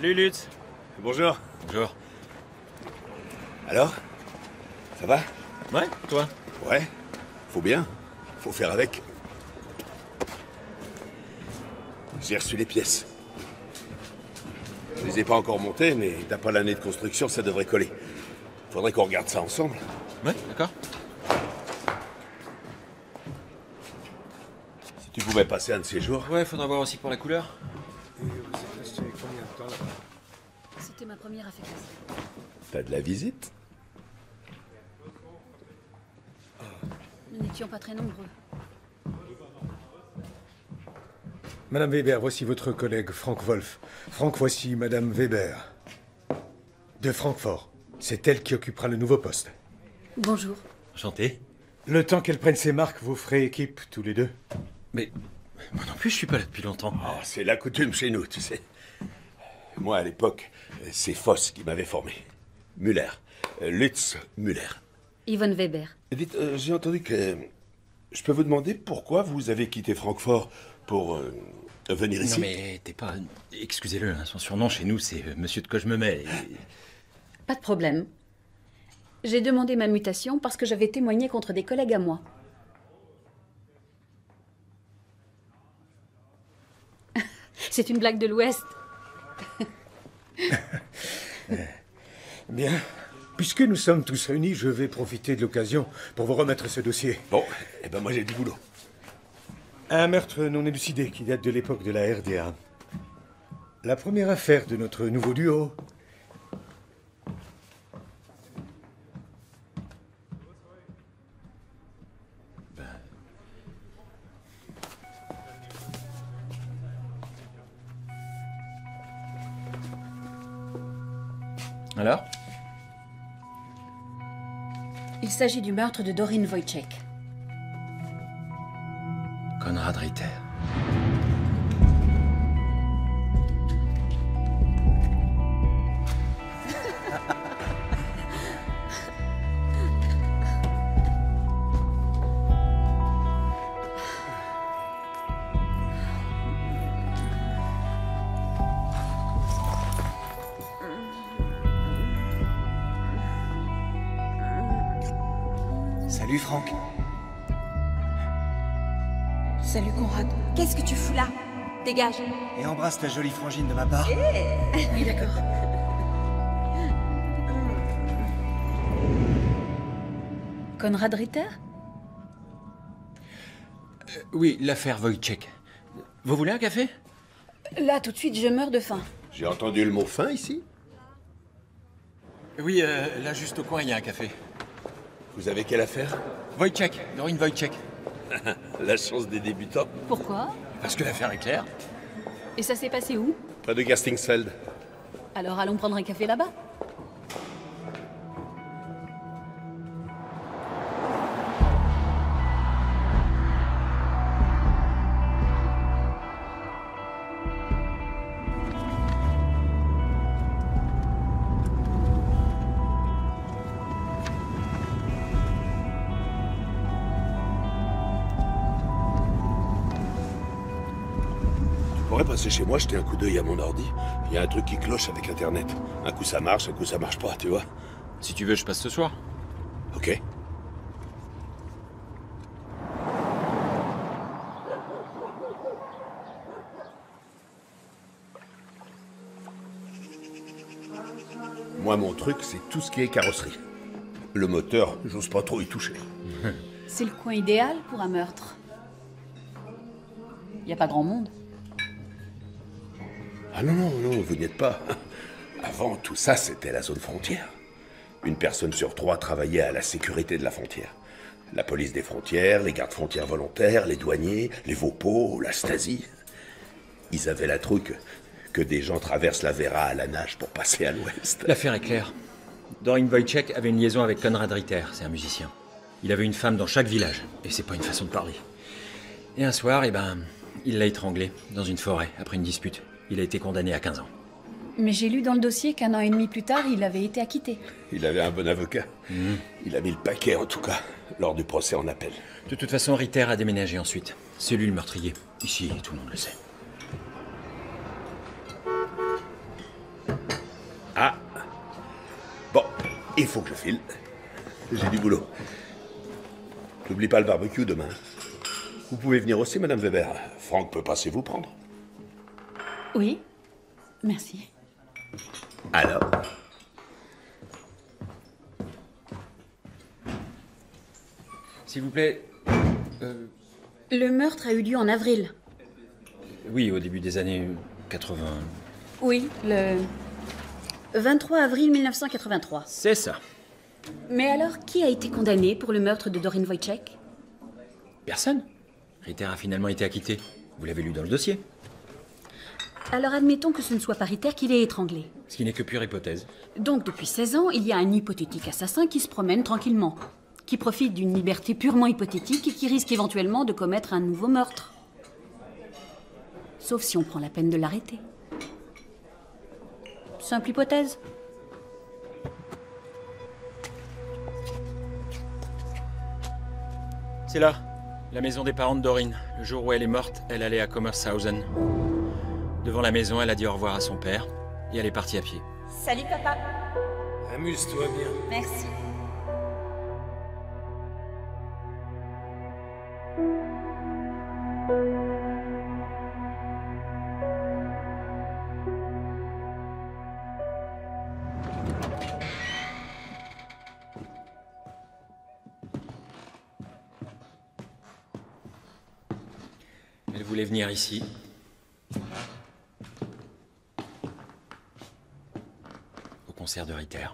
Salut Lutz. Bonjour. Bonjour. Alors? Ça va? Ouais, toi? Ouais. Faut bien. Faut faire avec. J'ai reçu les pièces. Je les ai pas encore montées, mais d'après l'année de construction, ça devrait coller. Faudrait qu'on regarde ça ensemble. Ouais, d'accord. Si tu pouvais passer un de ces jours. Ouais, faudra voir aussi pour la couleur. Et vous êtes resté combien de temps là-bas? C'était ma première affectation. T'as de la visite? Nous n'étions pas très nombreux. Madame Weber, voici votre collègue Frank Wolf. Frank, voici Madame Weber. De Francfort. C'est elle qui occupera le nouveau poste. Bonjour. Enchanté. Le temps qu'elle prenne ses marques, vous ferez équipe tous les deux. Mais moi non plus, je suis pas là depuis longtemps. Oh, c'est la coutume chez nous, tu sais. Moi, à l'époque, c'est Voss qui m'avait formé. Müller. Lutz Müller. Yvonne Weber. Dites, j'ai entendu que... Je peux vous demander pourquoi vous avez quitté Francfort pour venir ici? Non mais t'es pas... Excusez-le, hein, son surnom chez nous, c'est Monsieur de quoi je me mets. Pas de problème. J'ai demandé ma mutation parce que j'avais témoigné contre des collègues à moi. C'est une blague de l'Ouest. Bien. Puisque nous sommes tous réunis, je vais profiter de l'occasion pour vous remettre ce dossier. Bon, eh ben moi j'ai du boulot. Un meurtre non élucidé qui date de l'époque de la RDA. La première affaire de notre nouveau duo. Alors? Il s'agit du meurtre de Doreen Wojciech. Konrad Ritter. Salut Franck. Salut Conrad. Qu'est-ce que tu fous là? Dégage. Et embrasse ta jolie frangine de ma part. Oui, d'accord. Konrad Ritter? Oui, l'affaire Wojciech. Vous voulez un café? Là, tout de suite, je meurs de faim. J'ai entendu le mot fin ici? Oui, là juste au coin, il y a un café. Vous avez quelle affaire? Wojciech, Doreen Wojciech. La chance des débutants. Pourquoi? Parce que l'affaire est claire. Et ça s'est passé où? Près de Gerstingsfeld. Alors allons prendre un café là-bas. Tu pourrais passer chez moi, jeter un coup d'œil à mon ordi. Il y a un truc qui cloche avec Internet. Un coup ça marche, un coup ça marche pas, tu vois. Si tu veux, je passe ce soir. Ok. Moi, mon truc, c'est tout ce qui est carrosserie. Le moteur, j'ose pas trop y toucher. C'est le coin idéal pour un meurtre. Y a pas grand monde. Ah non, non, non, vous n'y êtes pas. Avant, tout ça, c'était la zone frontière. Une personne sur 3 travaillait à la sécurité de la frontière. La police des frontières, les gardes frontières volontaires, les douaniers, les Vopos, la Stasi. Ils avaient la truc que des gens traversent la Vera à la nage pour passer à l'ouest. L'affaire est claire. Doreen Wojciech avait une liaison avec Konrad Ritter, c'est un musicien. Il avait une femme dans chaque village, et c'est pas une façon de parler. Et un soir, il l'a étranglé dans une forêt, après une dispute. Il a été condamné à 15 ans. Mais j'ai lu dans le dossier qu'un an et demi plus tard, il avait été acquitté. Il avait un bon avocat. Il a mis le paquet, en tout cas, lors du procès en appel. De toute façon, Ritter a déménagé ensuite. C'est lui le meurtrier. Ici, tout le monde le sait. il faut que je file. J'ai du boulot. N'oublie pas le barbecue demain. Vous pouvez venir aussi, Madame Weber. Franck peut passer vous prendre. Oui, merci. Alors? S'il vous plaît. Le meurtre a eu lieu en avril. Oui, au début des années 80. Oui, le 23 avril 1983. C'est ça. Mais alors, qui a été condamné pour le meurtre de Doreen Wojciech? Personne. Ritter a finalement été acquitté. Vous l'avez lu dans le dossier. Alors admettons que ce ne soit pas Ritter qui l'ait étranglé. Ce qui n'est que pure hypothèse. Donc depuis 16 ans, il y a un hypothétique assassin qui se promène tranquillement, qui profite d'une liberté purement hypothétique et qui risque éventuellement de commettre un nouveau meurtre. Sauf si on prend la peine de l'arrêter. Simple hypothèse. C'est là, la maison des parents de Doreen. Le jour où elle est morte, elle allait à Commershausen. Devant la maison, elle a dit au revoir à son père et elle est partie à pied. Salut papa. Amuse-toi bien. Merci. Elle voulait venir ici. Au concert de Ritter.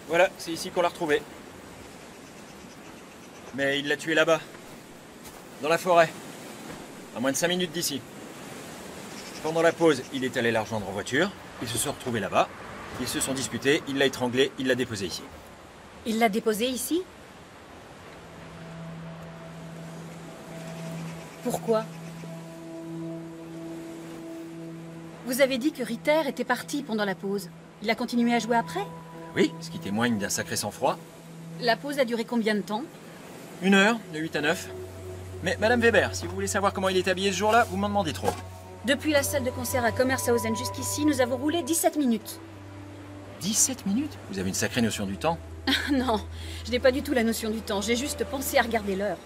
Voilà, c'est ici qu'on l'a retrouvée. Mais il l'a tuée là-bas. Dans la forêt. À moins de 5 minutes d'ici. Pendant la pause, il est allé la rejoindre en voiture. Ils se sont retrouvés là-bas. Ils se sont disputés, il l'a étranglée, il l'a déposée ici. Il l'a déposé ici? Pourquoi? Vous avez dit que Ritter était parti pendant la pause. Il a continué à jouer après? Oui, ce qui témoigne d'un sacré sang-froid. La pause a duré combien de temps? 1 heure, de 8 à 9. Mais Madame Weber, si vous voulez savoir comment il est habillé ce jour-là, vous m'en demandez trop. Depuis la salle de concert à Commershausen jusqu'ici, nous avons roulé 17 minutes. 17 minutes? Vous avez une sacrée notion du temps. Non, je n'ai pas du tout la notion du temps, j'ai juste pensé à regarder l'heure.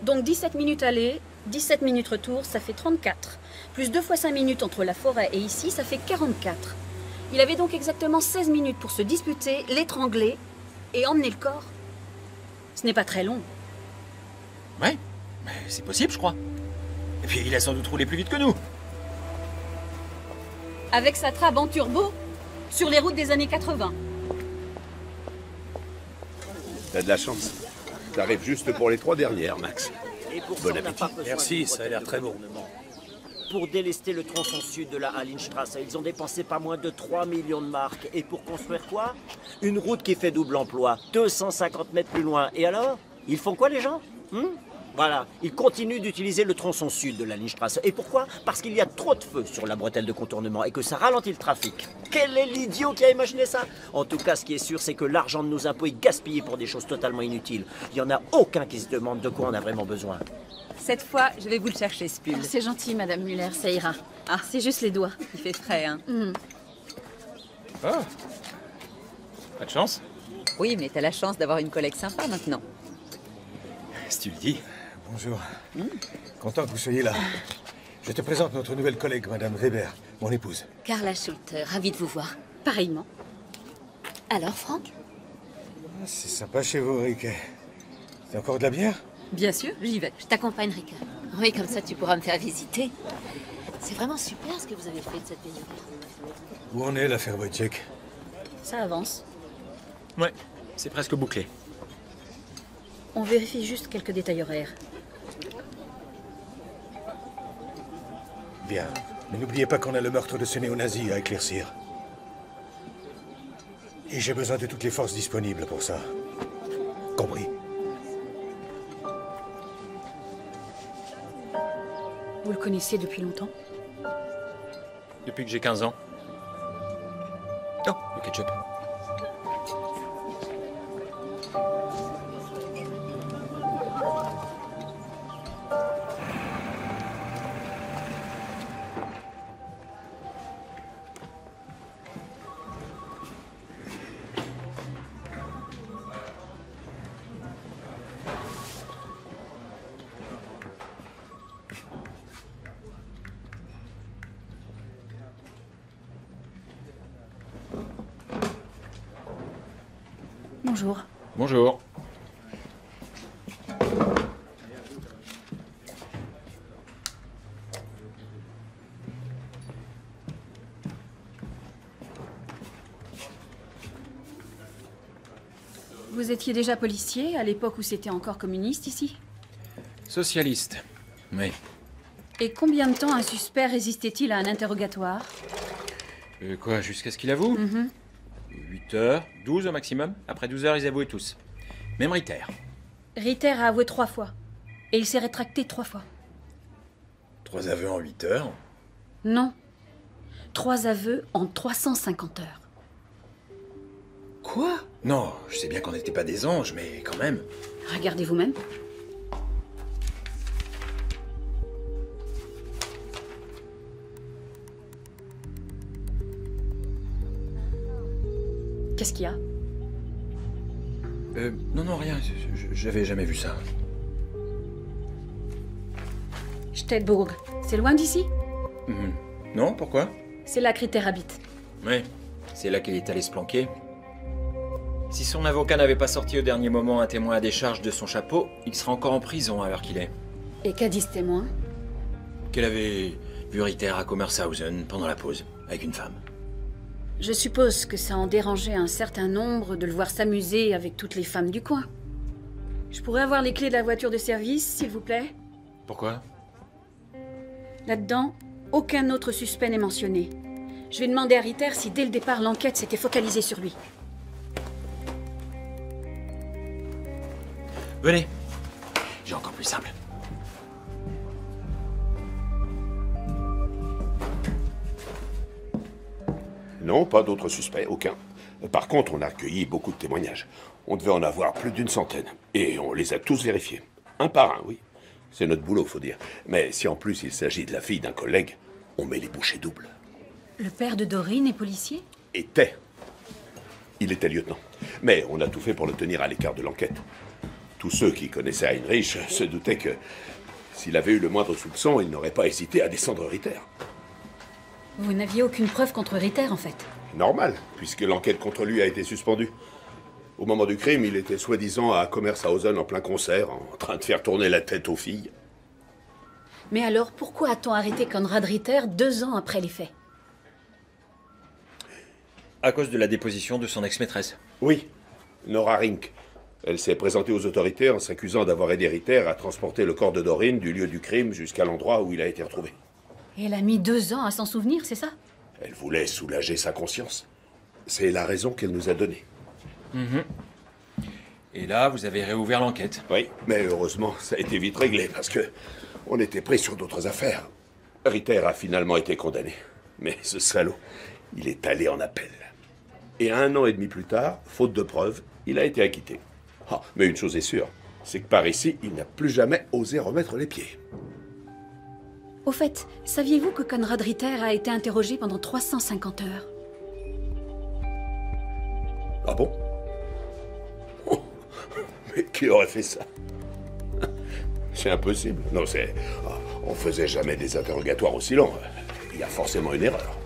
Donc 17 minutes aller, 17 minutes retour, ça fait 34. Plus 2 fois 5 minutes entre la forêt et ici, ça fait 44. Il avait donc exactement 16 minutes pour se disputer, l'étrangler et emmener le corps. Ce n'est pas très long. Ouais, mais c'est possible, je crois. Et puis il a sans doute roulé plus vite que nous. Avec sa Trabant turbo, sur les routes des années 80. T'as de la chance. T'arrives juste pour les 3 dernières, Max. Et pour Bon ça, on n'a appétit. pas besoin Merci, de ça a l'air très bon. Pour délester le tronçon sud de la Hallenstrasse, ils ont dépensé pas moins de 3 millions de marks. Et pour construire quoi? Une route qui fait double emploi, 250 mètres plus loin. Et alors? Ils font quoi les gens? Voilà, ils continuent d'utiliser le tronçon sud de la Hallenstrasse. Et pourquoi? Parce qu'il y a trop de feu sur la bretelle de contournement et que ça ralentit le trafic. Quel est l'idiot qui a imaginé ça? En tout cas, ce qui est sûr, c'est que l'argent de nos impôts est gaspillé pour des choses totalement inutiles. Il n'y en a aucun qui se demande de quoi on a vraiment besoin. Cette fois, je vais vous le chercher, ce pull. Oh, c'est gentil, Madame Muller, ça ira. Ah, c'est juste les doigts. Il fait frais, hein? Oh. Pas de chance. Oui, mais t'as la chance d'avoir une collègue sympa maintenant. Si tu le dis. Bonjour. Content que vous soyez là. Je te présente notre nouvelle collègue, Madame Weber, mon épouse. Carla Schulte, ravie de vous voir. Pareillement. Alors, Franck? Ah, c'est sympa chez vous, Riquet. C'est encore de la bière? Bien sûr, j'y vais. Je t'accompagne, Rika. Oui, comme ça, tu pourras me faire visiter. C'est vraiment super ce que vous avez fait de cette ville. Où en est l'affaire Wojciech? Ça avance. Ouais, c'est presque bouclé. On vérifie juste quelques détails horaires. Bien. Mais n'oubliez pas qu'on a le meurtre de ce néo-nazi à éclaircir. Et j'ai besoin de toutes les forces disponibles pour ça. Compris? Vous le connaissiez depuis longtemps? Depuis que j'ai 15 ans. Oh, le ketchup. Bonjour. Bonjour. Vous étiez déjà policier à l'époque où c'était encore communiste ici? Socialiste. Oui. Et combien de temps un suspect résistait-il à un interrogatoire? Quoi, jusqu'à ce qu'il avoue 8 heures, 12 au maximum. Après 12 heures, ils avouaient tous. Même Ritter. Ritter a avoué 3 fois. Et il s'est rétracté 3 fois. 3 aveux en 8 heures? Non. 3 aveux en 350 heures. Quoi? Non, je sais bien qu'on n'était pas des anges, mais quand même. Regardez vous-même. Qu'est-ce qu'il y a? Non, rien. J'avais jamais vu ça. Stedburg. C'est loin d'ici? Non, pourquoi? C'est là que Ritter habite. Ouais, c'est là qu'il est allé se planquer. Si son avocat n'avait pas sorti au dernier moment un témoin à décharge de son chapeau, il serait encore en prison à l'heure qu'il est. Et qu'a dit ce témoin? Qu'elle avait vu Ritter à Commershausen pendant la pause, avec une femme. Je suppose que ça en dérangeait un certain nombre de le voir s'amuser avec toutes les femmes du coin. Je pourrais avoir les clés de la voiture de service, s'il vous plaît? Pourquoi? Là-dedans, aucun autre suspect n'est mentionné. Je vais demander à Ritter si dès le départ l'enquête s'était focalisée sur lui. Venez. J'ai encore plus simple. Non, pas d'autres suspects, aucun. Par contre, on a recueilli beaucoup de témoignages. On devait en avoir plus d'une centaine. Et on les a tous vérifiés. Un par un, oui. C'est notre boulot, faut dire. Mais si en plus il s'agit de la fille d'un collègue, on met les bouchées doubles. Le père de Dorine est policier? Était. Il était lieutenant. Mais on a tout fait pour le tenir à l'écart de l'enquête. Tous ceux qui connaissaient Heinrich se doutaient que s'il avait eu le moindre soupçon, il n'aurait pas hésité à descendre Ritter. Vous n'aviez aucune preuve contre Ritter, en fait. Normal, puisque l'enquête contre lui a été suspendue. Au moment du crime, il était soi-disant à Commershausen en plein concert, en train de faire tourner la tête aux filles. Mais alors, pourquoi a-t-on arrêté Konrad Ritter 2 ans après les faits? À cause de la déposition de son ex-maîtresse. Oui, Nora Rink. Elle s'est présentée aux autorités en s'accusant d'avoir aidé Ritter à transporter le corps de Dorine du lieu du crime jusqu'à l'endroit où il a été retrouvé. Et elle a mis 2 ans à s'en souvenir, c'est ça? Elle voulait soulager sa conscience. C'est la raison qu'elle nous a donnée. Et là, vous avez réouvert l'enquête. Oui, mais heureusement, ça a été vite réglé parce que on était pris sur d'autres affaires. Ritter a finalement été condamné. Mais ce salaud, il est allé en appel. Et 1 an et demi plus tard, faute de preuves, il a été acquitté. Ah, mais une chose est sûre, c'est que par ici, il n'a plus jamais osé remettre les pieds. Au fait, saviez-vous que Konrad Ritter a été interrogé pendant 350 heures? Ah bon? Oh, mais qui aurait fait ça? C'est impossible. Non, c'est... On faisait jamais des interrogatoires aussi longs. Il y a forcément une erreur.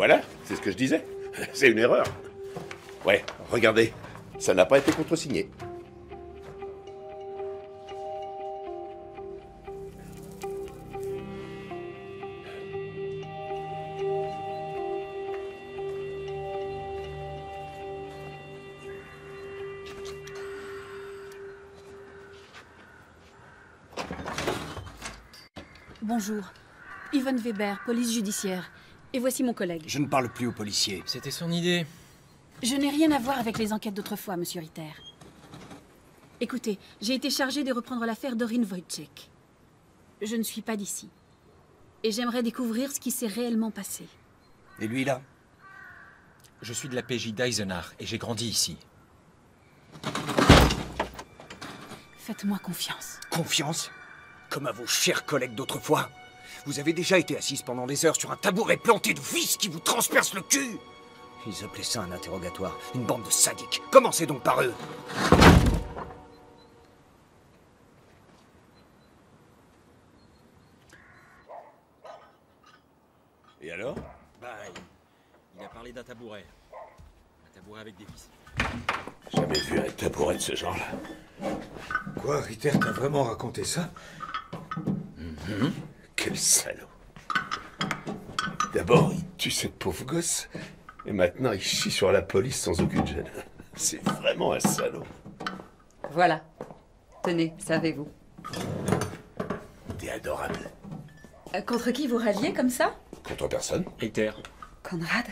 Voilà, c'est ce que je disais. C'est une erreur. Ouais, regardez, ça n'a pas été contresigné. Bonjour. Yvonne Weber, police judiciaire. Et voici mon collègue. Je ne parle plus aux policiers. C'était son idée. Je n'ai rien à voir avec les enquêtes d'autrefois, monsieur Ritter. Écoutez, j'ai été chargée de reprendre l'affaire Doreen Wojciech. Je ne suis pas d'ici. Et j'aimerais découvrir ce qui s'est réellement passé. Et lui, là? Je suis de la PJ d'Eisenach et j'ai grandi ici. Faites-moi confiance. Confiance? Comme à vos chers collègues d'autrefois. Vous avez déjà été assise pendant des heures sur un tabouret planté de vis qui vous transperce le cul. Ils appelaient ça un interrogatoire. Une bande de sadiques. Commencez donc par eux. Et alors? Bah, il a parlé d'un tabouret. Un tabouret avec des vis. Jamais vu un tabouret de ce genre-là. Quoi, Ritter t'a vraiment raconté ça? Quel salaud. D'abord, il tue cette pauvre gosse, et maintenant il chie sur la police sans aucune gêne. C'est vraiment un salaud. Voilà. Tenez, savez-vous. T'es adorable. Contre qui vous ralliez comme ça? Contre personne. Ritter. Conrad?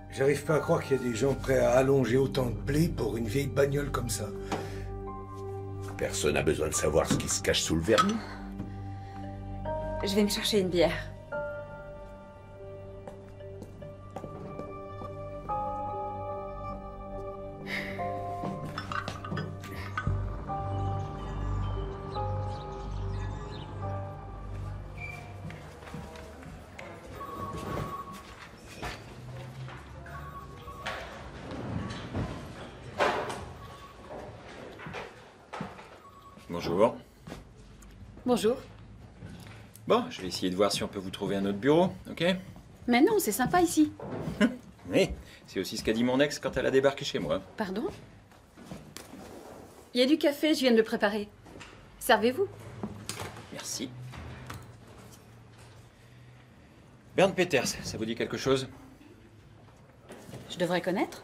J'arrive pas à croire qu'il y a des gens prêts à allonger autant de blé pour une vieille bagnole comme ça. Personne n'a besoin de savoir ce qui se cache sous le vernis. Je vais me chercher une bière. Bonjour. Bonjour. Bon, je vais essayer de voir si on peut vous trouver un autre bureau, ok? Mais non, c'est sympa ici. Oui, c'est aussi ce qu'a dit mon ex quand elle a débarqué chez moi. Pardon? Il y a du café, je viens de le préparer. Servez-vous. Merci. Bernd Peters, ça vous dit quelque chose? Je devrais connaître.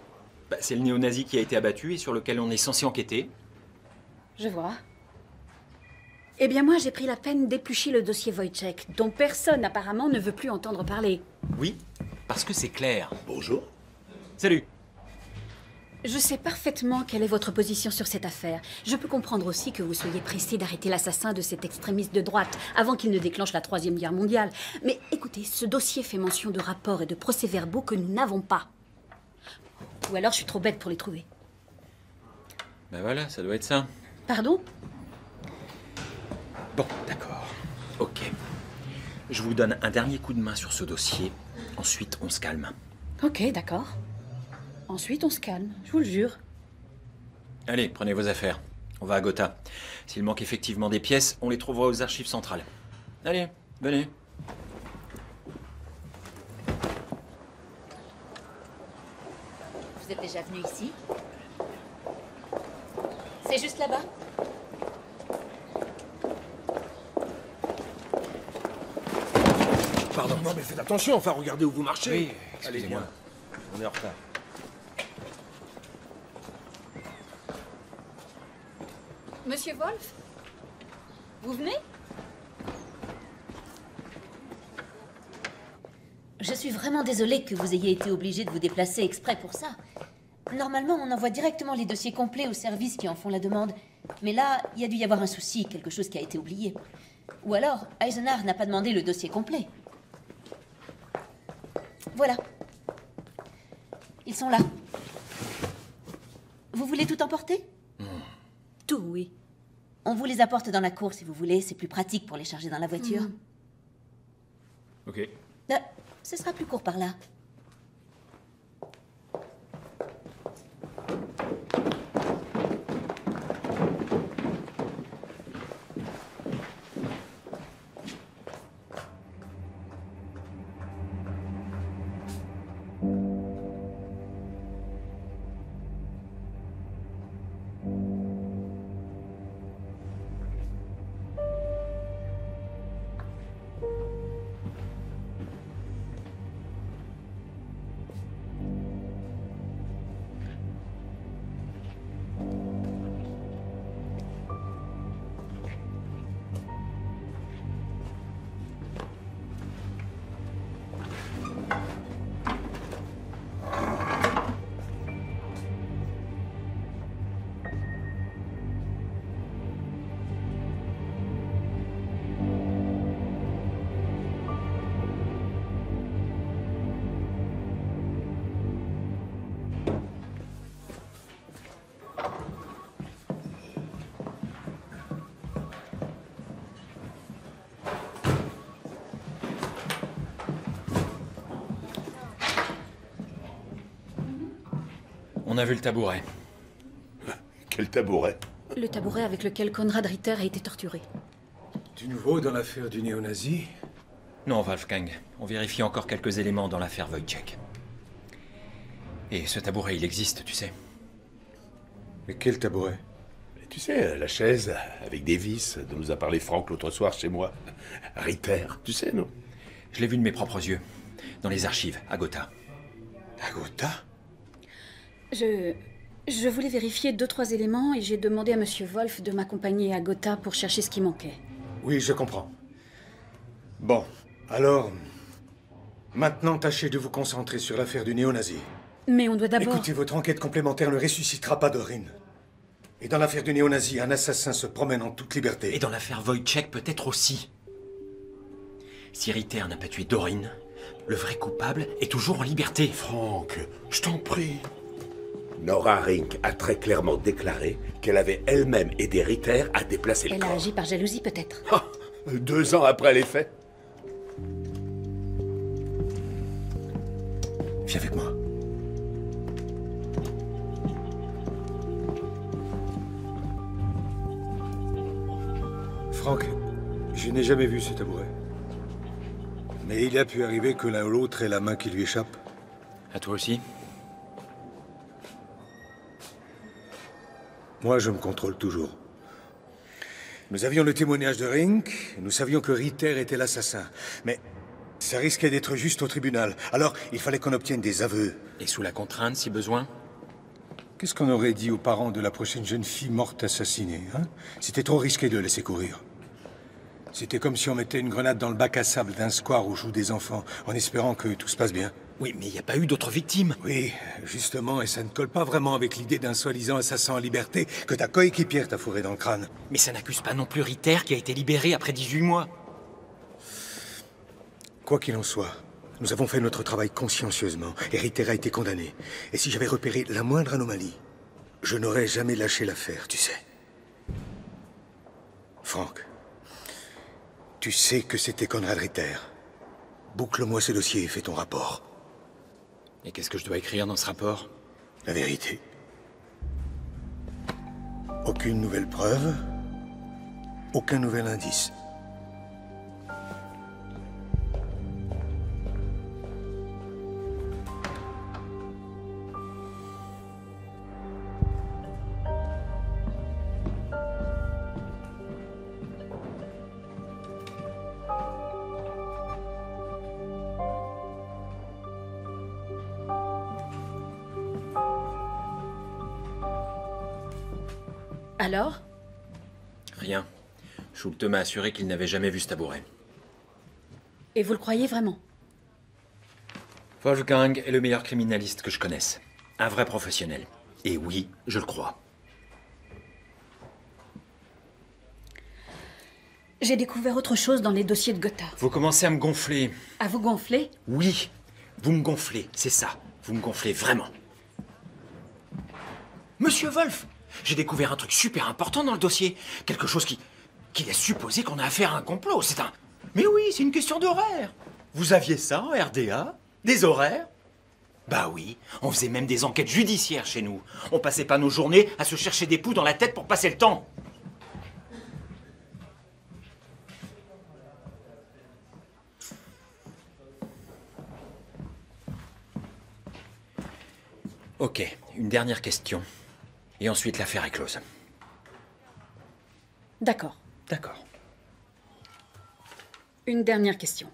Bah, c'est le néo-nazi qui a été abattu et sur lequel on est censé enquêter. Je vois. Eh bien moi, j'ai pris la peine d'éplucher le dossier Wojciech, dont personne apparemment ne veut plus entendre parler. Oui, parce que c'est clair. Bonjour. Salut. Je sais parfaitement quelle est votre position sur cette affaire. Je peux comprendre aussi que vous soyez pressé d'arrêter l'assassin de cet extrémiste de droite avant qu'il ne déclenche la Troisième Guerre mondiale. Mais écoutez, ce dossier fait mention de rapports et de procès-verbaux que nous n'avons pas. Ou alors je suis trop bête pour les trouver. Ben voilà, ça doit être ça. Pardon? Bon, d'accord. Ok. Je vous donne un dernier coup de main sur ce dossier. Ensuite, on se calme. Ok, d'accord. Ensuite, on se calme, je vous le jure. Allez, prenez vos affaires. On va à Gotha. S'il manque effectivement des pièces, on les trouvera aux archives centrales. Allez, venez. Vous êtes déjà venu ici? C'est juste là-bas? Pardon. Non mais faites attention, enfin regardez où vous marchez. Oui, allez excusez-moi. bien. On est en retard. Monsieur Wolf? Vous venez? Je suis vraiment désolée que vous ayez été obligé de vous déplacer exprès pour ça. Normalement, on envoie directement les dossiers complets aux services qui en font la demande. Mais là, il y a dû y avoir un souci, quelque chose qui a été oublié. Ou alors, Eisenach n'a pas demandé le dossier complet. Voilà. Ils sont là. Vous voulez tout emporter? Tout, oui. On vous les apporte dans la cour si vous voulez, c'est plus pratique pour les charger dans la voiture. Ok. Ce sera plus court par là. On a vu le tabouret. Quel tabouret? Le tabouret avec lequel Konrad Ritter a été torturé. Du nouveau dans l'affaire du néo-nazi? Non, Wolfgang. On vérifie encore quelques éléments dans l'affaire Wojciech. Et ce tabouret, il existe, tu sais. Mais quel tabouret? Tu sais, la chaise avec des vis dont nous a parlé Franck l'autre soir chez moi. Ritter, tu sais, non? Je l'ai vu de mes propres yeux. Dans les archives, à Gotha. À Gotha? Je voulais vérifier 2-3 éléments et j'ai demandé à Monsieur Wolf de m'accompagner à Gotha pour chercher ce qui manquait. Oui, je comprends. Bon, alors... Maintenant, tâchez de vous concentrer sur l'affaire du néo-nazi. Mais on doit d'abord... Écoutez, votre enquête complémentaire ne ressuscitera pas Dorine. Et dans l'affaire du néo-nazi, un assassin se promène en toute liberté. Et dans l'affaire Wojciech, peut-être aussi. Si Ritter n'a pas tué Dorine, le vrai coupable est toujours en liberté. Franck, je t'en prie. Nora Rink a très clairement déclaré qu'elle avait elle-même aidé Ritter à déplacer le Elle a corps. agi par jalousie, peut-être. Ah, 2 ans après les faits. Viens avec moi. Franck, je n'ai jamais vu ce tabouret. Mais il a pu arriver que l'un ou l'autre ait la main qui lui échappe. À toi aussi? Moi, je me contrôle toujours. Nous avions le témoignage de Rink, nous savions que Ritter était l'assassin. Mais ça risquait d'être juste au tribunal. Alors, il fallait qu'on obtienne des aveux. Et sous la contrainte, si besoin? Qu'est-ce qu'on aurait dit aux parents de la prochaine jeune fille morte assassinée, hein? C'était trop risqué de la laisser courir. C'était comme si on mettait une grenade dans le bac à sable d'un square où jouent des enfants, en espérant que tout se passe bien. Oui, mais il n'y a pas eu d'autres victimes. Oui, justement, et ça ne colle pas vraiment avec l'idée d'un soi-disant assassin en liberté que ta coéquipière t'a fourré dans le crâne. Mais ça n'accuse pas non plus Ritter qui a été libéré après 18 mois. Quoi qu'il en soit, nous avons fait notre travail consciencieusement, et Ritter a été condamné. Et si j'avais repéré la moindre anomalie, je n'aurais jamais lâché l'affaire, tu sais. Franck, tu sais que c'était Konrad Ritter. Boucle-moi ce dossier et fais ton rapport. Et qu'est-ce que je dois écrire dans ce rapport? La vérité. Aucune nouvelle preuve, aucun nouvel indice. Alors? Rien. Schulte m'a assuré qu'il n'avait jamais vu ce tabouret. Et vous le croyez vraiment? Wolfgang est le meilleur criminaliste que je connaisse. Un vrai professionnel. Et oui, je le crois. J'ai découvert autre chose dans les dossiers de Gotha. Vous commencez à me gonfler. À vous gonfler? Oui, vous me gonflez, c'est ça. Vous me gonflez vraiment. Monsieur Wolf, j'ai découvert un truc super important dans le dossier. Quelque chose qui laisse supposer qu'on a affaire à un complot. C'est un... Mais oui, c'est une question d'horaire. Vous aviez ça en RDA? Des horaires? Bah oui, on faisait même des enquêtes judiciaires chez nous. On passait pas nos journées à se chercher des poux dans la tête pour passer le temps. Ok, une dernière question. Et ensuite, l'affaire est close. D'accord. D'accord. Une dernière question.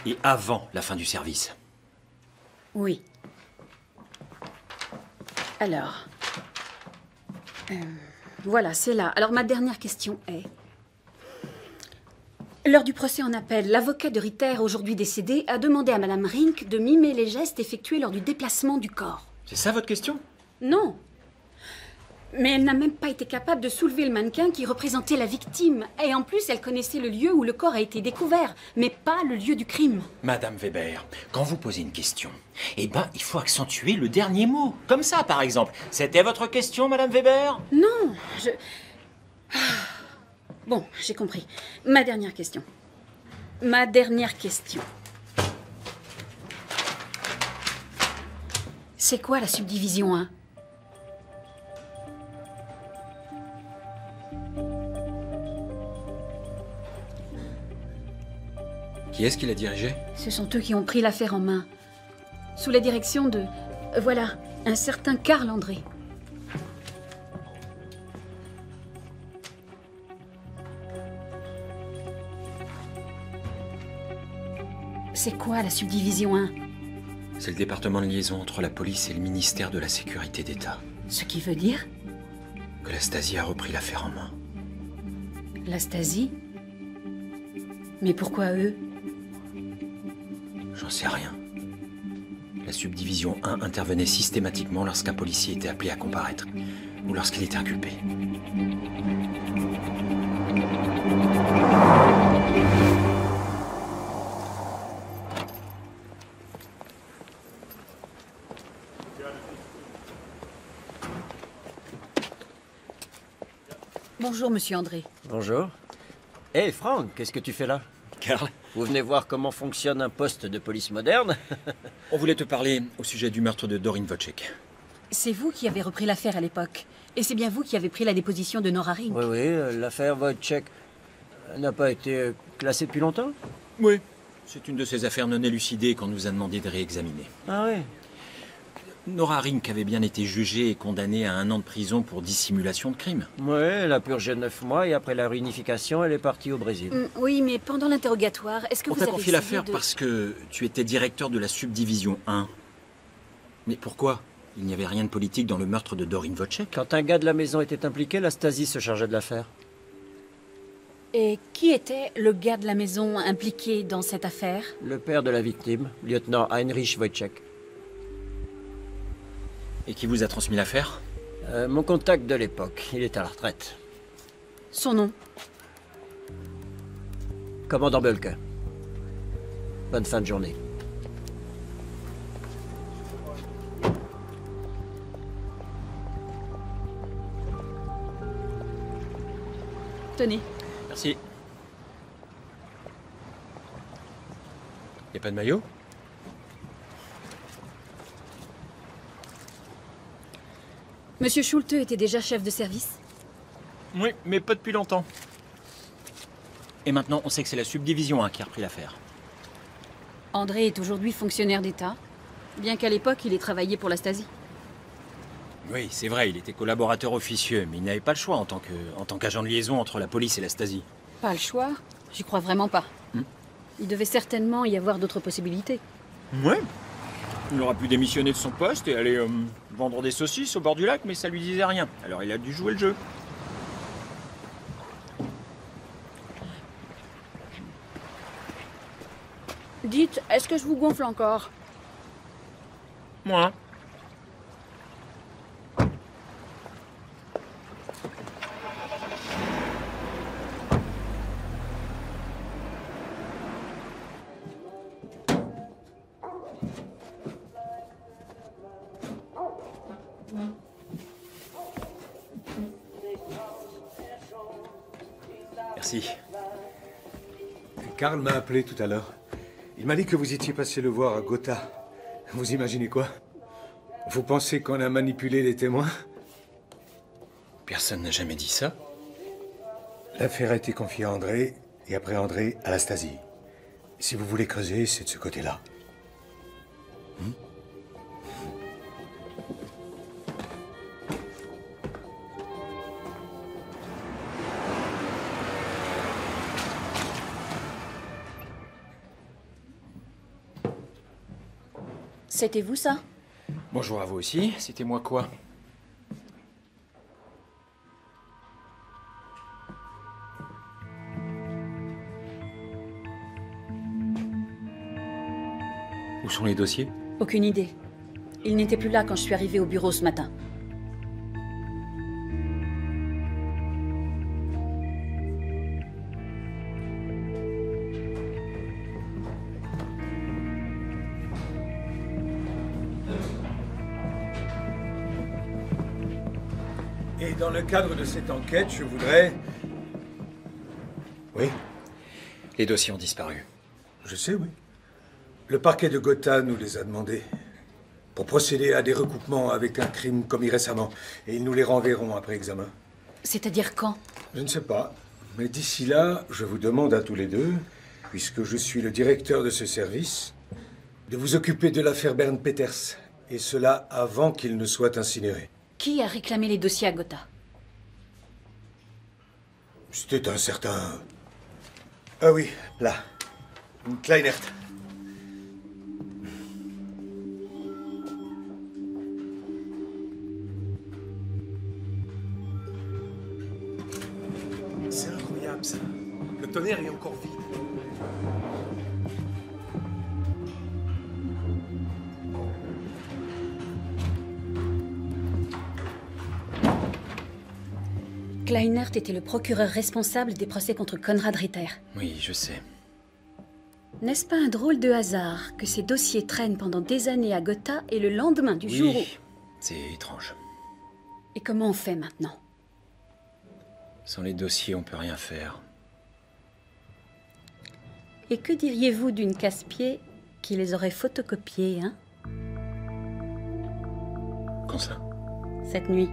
Et avant la fin du service. Oui. Alors... voilà, c'est là. Alors, ma dernière question est... Lors du procès en appel, l'avocat de Ritter, aujourd'hui décédé, a demandé à Madame Rink de mimer les gestes effectués lors du déplacement du corps. C'est ça votre question? Non. Mais elle n'a même pas été capable de soulever le mannequin qui représentait la victime. Et en plus, elle connaissait le lieu où le corps a été découvert, mais pas le lieu du crime. Madame Weber, quand vous posez une question, eh ben, il faut accentuer le dernier mot. Comme ça, par exemple. C'était votre question, Madame Weber? Non, je... Bon, j'ai compris. Ma dernière question. C'est quoi la subdivision 1? Qui est-ce qui l'a dirigé? Ce sont eux qui ont pris l'affaire en main. Sous la direction de... voilà, un certain Karl André. C'est quoi la subdivision 1? C'est le département de liaison entre la police et le ministère de la Sécurité d'État. Ce qui veut dire? Que la Stasi a repris l'affaire en main. La Stasi? Mais pourquoi eux? J'en sais rien. La subdivision 1 intervenait systématiquement lorsqu'un policier était appelé à comparaître, ou lorsqu'il était inculpé. Bonjour, monsieur André. Bonjour. Hé, Franck, qu'est-ce que tu fais là? Karl, Vous venez voir comment fonctionne un poste de police moderne? on voulait te parler au sujet du meurtre de Doreen Wojcik. C'est vous qui avez repris l'affaire à l'époque. Et c'est bien vous qui avez pris la déposition de Nora Rink. Oui, l'affaire Wojcik n'a pas été classée depuis longtemps? Oui. C'est une de ces affaires non élucidées qu'on nous a demandé de réexaminer. Ah oui. Nora Rink avait bien été jugée et condamnée à 1 an de prison pour dissimulation de crime. Oui, elle a purgé 9 mois et après la réunification, elle est partie au Brésil. Oui, mais pendant l'interrogatoire, est-ce que On vous t'a avez confié essayé l'affaire de... parce que tu étais directeur de la subdivision 1. Mais pourquoi? Il n'y avait rien de politique dans le meurtre de Doreen Wojcik. Quand un gars de la maison était impliqué, la Stasi se chargeait de l'affaire. Et qui était le gars de la maison impliqué dans cette affaire? Le père de la victime, lieutenant Heinrich Wojcik. Et qui vous a transmis l'affaire? Mon contact de l'époque, il est à la retraite. Son nom? Commandant Bulke. Bonne fin de journée. Tenez. Merci. Y a pas de maillot? Monsieur Schulte était déjà chef de service? Oui, mais pas depuis longtemps. Et maintenant, on sait que c'est la subdivision 1 qui a repris l'affaire. André est aujourd'hui fonctionnaire d'État, bien qu'à l'époque, il ait travaillé pour la Stasi. Oui, c'est vrai, il était collaborateur officieux, mais il n'avait pas le choix en tant qu'agent de liaison entre la police et la Stasi. Pas le choix? J'y crois vraiment pas. Il devait certainement y avoir d'autres possibilités. Ouais. Il aurait pu démissionner de son poste et aller vendre des saucisses au bord du lac, mais ça lui disait rien. Alors il a dû jouer le jeu. Dites, est-ce que je vous gonfle encore? Moi. Merci. Karl m'a appelé tout à l'heure. Il m'a dit que vous étiez passé le voir à Gotha. Vous imaginez quoi? Vous pensez qu'on a manipulé les témoins? Personne n'a jamais dit ça. L'affaire a été confiée à André, et après André, à la Stasi. Si vous voulez creuser, c'est de ce côté-là. C'était vous, ça? Bonjour à vous aussi. C'était moi quoi? Où sont les dossiers? Aucune idée. Il n'était plus là quand je suis arrivée au bureau ce matin. Et dans le cadre de cette enquête, je voudrais... Oui, Les dossiers ont disparu. je sais, oui. Le parquet de Gotha nous les a demandés. pour procéder à des recoupements avec un crime commis récemment. Et ils nous les renverront après examen. C'est-à-dire quand? Je ne sais pas. Mais d'ici là, je vous demande à tous les deux, puisque je suis le directeur de ce service, de vous occuper de l'affaire Bernd Peters. Et cela avant qu'il ne soit incinéré. Qui a réclamé les dossiers à Gotha? C'était un certain... Ah oui, là. Kleinert. C'est incroyable, ça. Le tonnerre est encore vide. Kleinert était le procureur responsable des procès contre Konrad Ritter. Oui, je sais. N'est-ce pas un drôle de hasard que ces dossiers traînent pendant des années à Gotha et le lendemain du jour où... C'est étrange. Et comment on fait maintenant? Sans les dossiers, on peut rien faire. Et que diriez-vous d'une casse-pied qui les aurait photocopiés, hein? Quand ça? Cette nuit.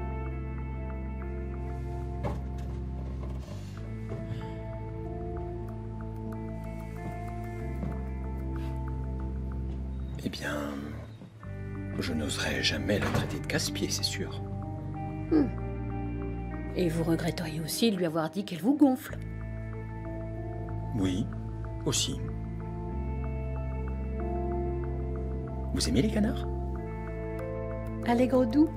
Eh bien... je n'oserais jamais la traiter de casse-pied, c'est sûr. Et vous regretteriez aussi de lui avoir dit qu'elle vous gonfle. Oui, aussi. Vous aimez les canards? Allègre doux.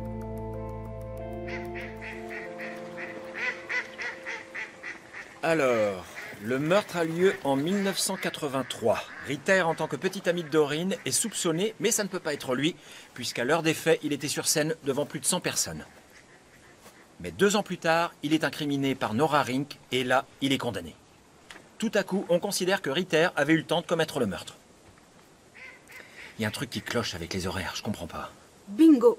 Alors, le meurtre a lieu en 1983. Ritter, en tant que petit ami de Dorine, est soupçonné, mais ça ne peut pas être lui, puisqu'à l'heure des faits, il était sur scène devant plus de 100 personnes. Mais 2 ans plus tard, il est incriminé par Nora Rink, et là, il est condamné. Tout à coup, on considère que Ritter avait eu le temps de commettre le meurtre. Il y a un truc qui cloche avec les horaires, je comprends pas. Bingo!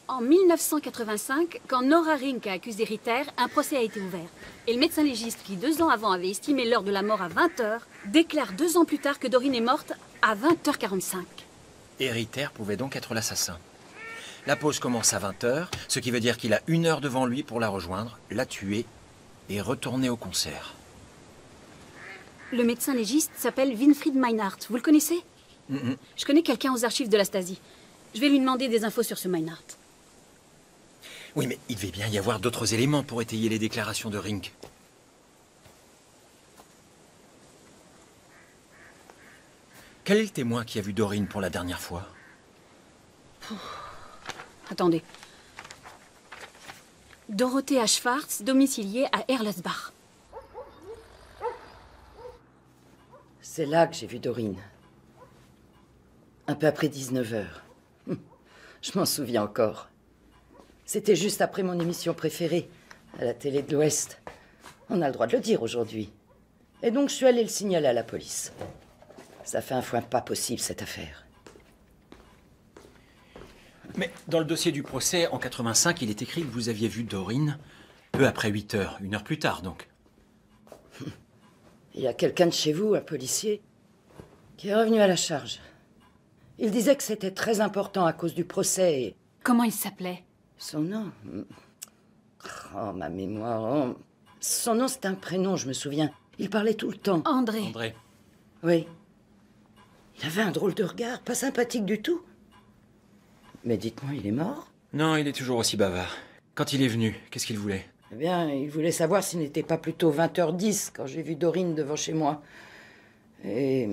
En 1985, quand Nora Rink a accusé Ritter, un procès a été ouvert. Et le médecin légiste, qui 2 ans avant avait estimé l'heure de la mort à 20h, déclare 2 ans plus tard que Dorine est morte à 20h45. Et Ritter pouvait donc être l'assassin. La pause commence à 20h, ce qui veut dire qu'il a 1 heure devant lui pour la rejoindre, la tuer et retourner au concert. Le médecin légiste s'appelle Winfried Meinhardt. Vous le connaissez? Je connais quelqu'un aux archives de la Stasi. Je vais lui demander des infos sur ce Meinhardt. Oui, mais il devait bien y avoir d'autres éléments pour étayer les déclarations de Rink. Quel est le témoin qui a vu Dorine pour la dernière fois? Attendez. Dorothée H. Schwartz, domiciliée à Erlesbach. C'est là que j'ai vu Dorine. Un peu après 19h. Je m'en souviens encore. C'était juste après mon émission préférée, à la télé de l'Ouest. On a le droit de le dire aujourd'hui. Et donc je suis allée le signaler à la police. Ça fait un foin pas possible, cette affaire. Mais dans le dossier du procès, en 85, il est écrit que vous aviez vu Dorine peu après 8h, 1 heure plus tard donc. Il y a quelqu'un de chez vous, un policier, qui est revenu à la charge. Il disait que c'était très important à cause du procès et... Comment il s'appelait? Son nom... Oh, ma mémoire... oh. Son nom, c'est un prénom, je me souviens. Il parlait tout le temps. André. André. Oui. Il avait un drôle de regard, pas sympathique du tout. Mais dites-moi, il est mort? Non, il est toujours aussi bavard. Quand il est venu, qu'est-ce qu'il voulait? Eh bien, il voulait savoir s'il n'était pas plutôt 20h10 quand j'ai vu Dorine devant chez moi. Et...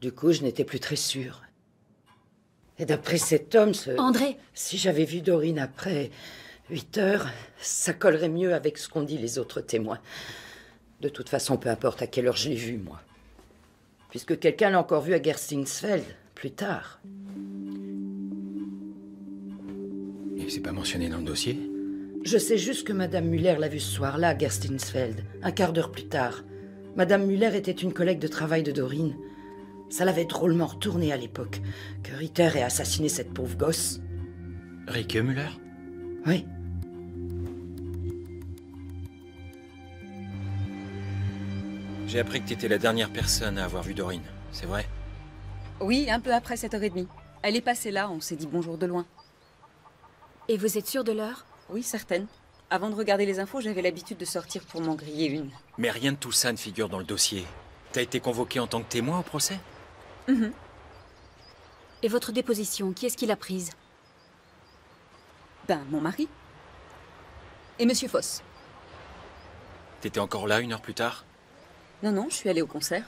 du coup, je n'étais plus très sûre. Et d'après cet homme, André! Si j'avais vu Dorine après 8h, ça collerait mieux avec ce qu'ont dit les autres témoins. De toute façon, peu importe à quelle heure je l'ai vu, moi. Puisque quelqu'un l'a encore vu à Gerstingsfeld, plus tard. Et c'est pas mentionné dans le dossier? Je sais juste que Madame Muller l'a vu ce soir-là à Gerstingsfeld, un quart d'heure plus tard. Madame Muller était une collègue de travail de Dorine. Ça l'avait drôlement retourné à l'époque, que Ritter ait assassiné cette pauvre gosse. Rike Müller? Oui. J'ai appris que t'étais la dernière personne à avoir vu Dorine, c'est vrai? Oui, un peu après 7h30. Elle est passée là, on s'est dit bonjour de loin. Et vous êtes sûre de l'heure? Oui, certaine. Avant de regarder les infos, j'avais l'habitude de sortir pour m'en griller une. Mais rien de tout ça ne figure dans le dossier. T'as été convoqué en tant que témoin au procès? Et votre déposition, qui est-ce qui l'a prise? Ben, mon mari. Et Monsieur Foss. T'étais encore là 1 heure plus tard? Non, non, je suis allée au concert.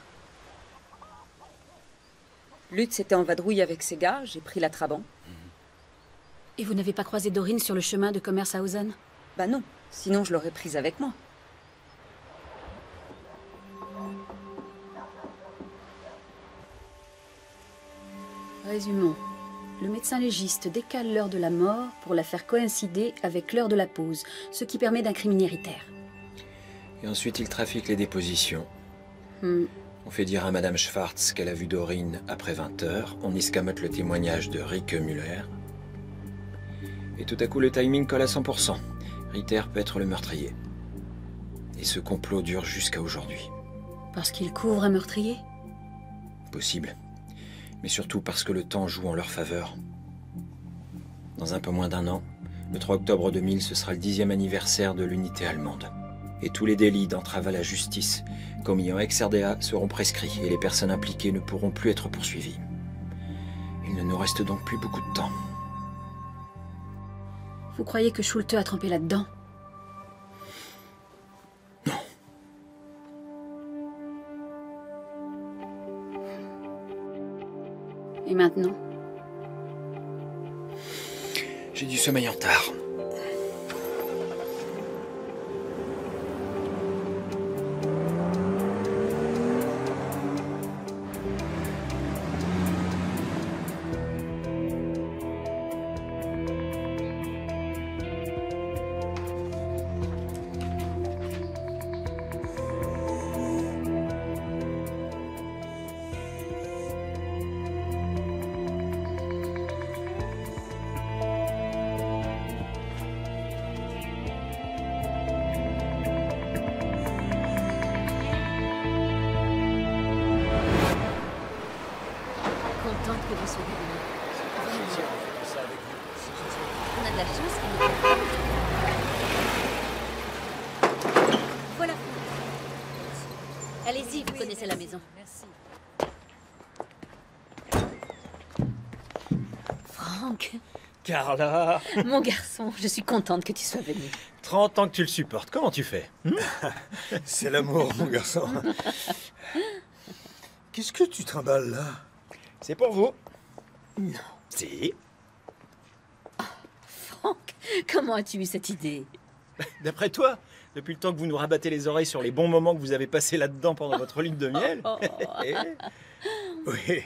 Lutz était en vadrouille avec ses gars, j'ai pris la Trabant. Et vous n'avez pas croisé Dorine sur le chemin de Commershausen? Bah non, sinon je l'aurais prise avec moi. Résumons. Le médecin légiste décale l'heure de la mort pour la faire coïncider avec l'heure de la pause, ce qui permet d'incriminer Ritter. Et ensuite, il trafique les dépositions. On fait dire à Madame Schwartz qu'elle a vu Dorine après 20 heures. On escamote le témoignage de Rike Müller. Et tout à coup, le timing colle à 100%. Ritter peut être le meurtrier. Et ce complot dure jusqu'à aujourd'hui. Parce qu'il couvre un meurtrier? Possible. Mais surtout parce que le temps joue en leur faveur. Dans un peu moins d'1 an, le 3 octobre 2000, ce sera le 10e anniversaire de l'unité allemande. Et tous les délits d'entrave à la justice commis en ex-RDA seront prescrits et les personnes impliquées ne pourront plus être poursuivies. Il ne nous reste donc plus beaucoup de temps. Vous croyez que Schulte a trempé là-dedans? Non. Et maintenant? J'ai du sommeil en retard. Contente que vous soyez venus. Vraiment. On a de la chance qu'il nous Voilà. Allez-y, vous connaissez la maison. Merci. Franck, Carla! mon garçon, je suis contente que tu sois venu. 30 ans que tu le supportes, comment tu fais? C'est l'amour, mon garçon. Qu'est-ce que tu trimbales là? C'est pour vous. Non. Si. Franck, comment as-tu eu cette idée? D'après toi, depuis le temps que vous nous rabattez les oreilles sur les bons moments que vous avez passés là-dedans pendant votre lune de miel. Oui.